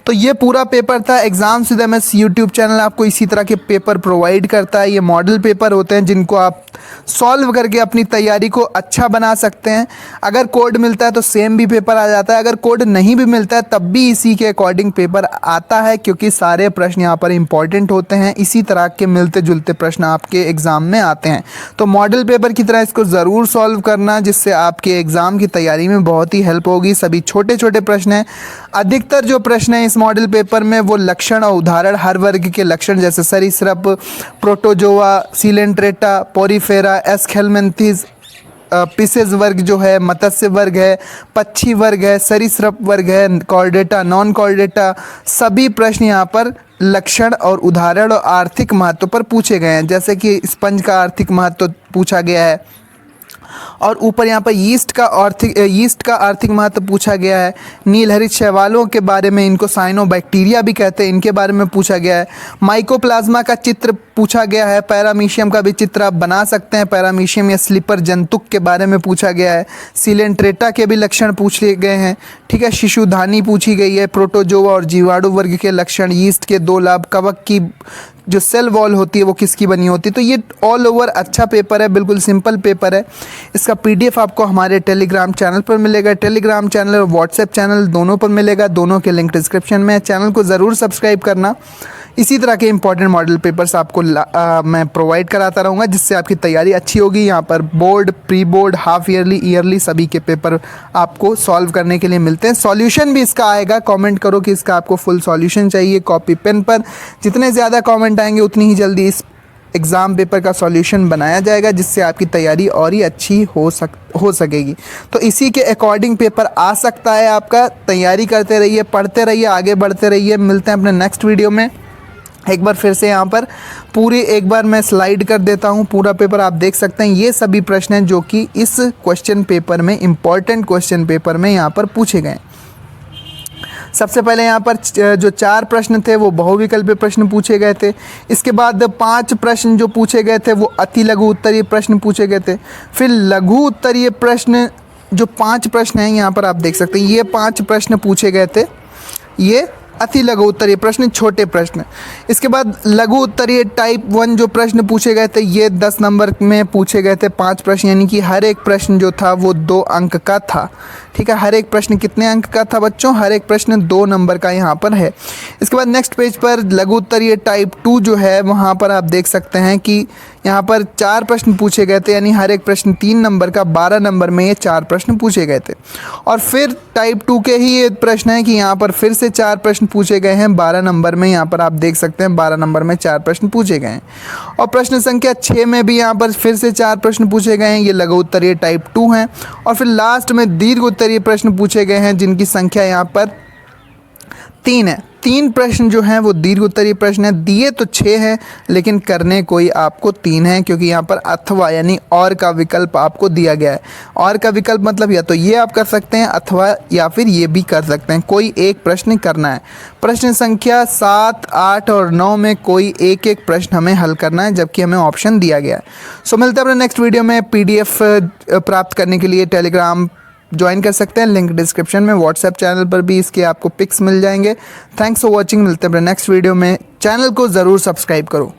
तो ये पूरा पेपर था। Exams with MS YouTube channel आपको इसी तरह के पेपर प्रोवाइड करता है। ये मॉडल पेपर होते हैं जिनको आप सॉल्व करके अपनी तैयारी को अच्छा बना सकते हैं। अगर कोड मिलता है तो सेम भी पेपर आ जाता है, अगर कोड नहीं भी मिलता है तब भी इसी के अकॉर्डिंग पेपर आता है, क्योंकि सारे प्रश्न यहाँ पर इंपॉर्टेंट होते हैं। इसी तरह के मिलते जुलते प्रश्न आपके एग्ज़ाम में आते हैं। तो मॉडल पेपर की तरह इसको ज़रूर सॉल्व करना, जिससे आपके एग्ज़ाम की तैयारी में बहुत ही हेल्प होगी। सभी छोटे छोटे प्रश्न हैं। अधिकतर जो प्रश्न हैं इस मॉडल पेपर में वो लक्षण और उदाहरण, हर वर्ग के लक्षण, जैसे सरीसृप, protozoa, coelenterata, porifera, aschelminthes, pisces वर्ग जो है, मत्स्य वर्ग है, पक्षी वर्ग है, सरीसृप वर्ग है, कॉर्डेटा, नॉन कॉर्डेटा, सभी प्रश्न यहाँ पर लक्षण और उदाहरण और आर्थिक महत्व पर पूछे गए हैं। जैसे कि स्पंज का आर्थिक महत्व पूछा गया है और ऊपर यहाँ पर यीस्ट का आर्थिक महत्व पूछा गया है। नीलहरित शैवालों के बारे में, इनको साइनोबैक्टीरिया भी कहते हैं, इनके बारे में पूछा गया है। माइकोप्लाज्मा का चित्र पूछा गया है। पैरामीशियम का भी चित्र आप बना सकते हैं। पैरामीशियम या स्लीपर जंतुक के बारे में पूछा गया है। सिलेंट्रेटा के भी लक्षण पूछ लिए गए हैं, ठीक है। शिशुधानी पूछी गई है। प्रोटोजोआ और जीवाणु वर्ग के लक्षण, यीस्ट के 2 लाभ, कवक की जो सेल वॉल होती है वो किसकी बनी होती है। तो ये ऑल ओवर अच्छा पेपर है, बिल्कुल सिंपल पेपर है। इसका पीडीएफ आपको हमारे टेलीग्राम चैनल पर मिलेगा। टेलीग्राम चैनल और व्हाट्सएप चैनल दोनों पर मिलेगा। दोनों के लिंक डिस्क्रिप्शन में है। चैनल को ज़रूर सब्सक्राइब करना। इसी तरह के इंपॉर्टेंट मॉडल पेपर्स आपको मैं प्रोवाइड कराता रहूँगा, जिससे आपकी तैयारी अच्छी होगी। यहाँ पर board, pre board, half yearly, yearly सभी के पेपर आपको सॉल्व करने के लिए मिलते हैं। सॉल्यूशन भी इसका आएगा। कमेंट करो कि इसका आपको फुल सॉल्यूशन चाहिए कॉपी पेन पर। जितने ज़्यादा कमेंट आएंगे उतनी ही जल्दी इस एग्ज़ाम पेपर का सॉल्यूशन बनाया जाएगा, जिससे आपकी तैयारी और ही अच्छी हो सकेगी। तो इसी के अकॉर्डिंग पेपर आ सकता है आपका। तैयारी करते रहिए, पढ़ते रहिए, आगे बढ़ते रहिए। मिलते हैं अपने नेक्स्ट वीडियो में। एक बार फिर से यहाँ पर पूरी एक बार मैं स्लाइड कर देता हूँ। पूरा पेपर आप देख सकते हैं। ये सभी प्रश्न हैं जो कि इस क्वेश्चन पेपर में, इम्पॉर्टेंट क्वेश्चन पेपर में यहाँ पर पूछे गए। सबसे पहले यहाँ पर जो 4 प्रश्न थे वो बहुविकल्पीय प्रश्न पूछे गए थे। इसके बाद 5 प्रश्न जो पूछे गए थे वो अति लघु उत्तरीय प्रश्न पूछे गए थे। फिर लघु उत्तरीय प्रश्न जो 5 प्रश्न हैं यहाँ पर आप देख सकते हैं, ये 5 प्रश्न पूछे गए थे। ये अति लघु उत्तरीय प्रश्न, छोटे प्रश्न। इसके बाद लघु उत्तरीय टाइप 1 जो प्रश्न पूछे गए थे ये 10 नंबर में पूछे गए थे 5 प्रश्न, यानी कि हर एक प्रश्न जो था वो 2 अंक का था। ठीक है, हर एक प्रश्न कितने अंक का था बच्चों? हर एक प्रश्न 2 नंबर का यहाँ पर है। इसके बाद नेक्स्ट पेज पर लघु उत्तरीय टाइप 2 जो है वहाँ पर आप देख सकते हैं कि यहाँ पर 4 प्रश्न पूछे गए थे, यानी हर एक प्रश्न 3 नंबर का, 12 नंबर में ये 4 प्रश्न पूछे गए थे। और फिर टाइप 2 के ही ये प्रश्न है कि यहाँ पर फिर से 4 प्रश्न पूछे गए हैं 12 नंबर में। यहाँ पर आप देख सकते हैं 12 नंबर में 4 प्रश्न पूछे गए हैं। और प्रश्न संख्या 6 में भी यहाँ पर फिर से 4 प्रश्न पूछे गए हैं, ये लघु उत्तरीय टाइप 2 हैं। और फिर लास्ट में दीर्घ उत्तरीय प्रश्न पूछे गए हैं जिनकी संख्या यहाँ पर 3 है। 3 प्रश्न जो हैं वो दीर्घ उत्तरीय प्रश्न है। दिए तो 6 हैं लेकिन करने कोई आपको 3 हैं, क्योंकि यहाँ पर अथवा यानी और का विकल्प आपको दिया गया है। और का विकल्प मतलब या तो ये आप कर सकते हैं अथवा या फिर ये भी कर सकते हैं, कोई एक प्रश्न करना है। प्रश्न संख्या 7, 8 और 9 में कोई एक एक प्रश्न हमें हल करना है, जबकि हमें ऑप्शन दिया गया है। सो मिलते हैं अपने नेक्स्ट वीडियो में। PDF प्राप्त करने के लिए टेलीग्राम ज्वाइन कर सकते हैं, लिंक डिस्क्रिप्शन में। व्हाट्सएप चैनल पर भी इसके आपको पिक्स मिल जाएंगे। Thanks for watching. मिलते हैं अपने नेक्स्ट वीडियो में। चैनल को ज़रूर सब्सक्राइब करो।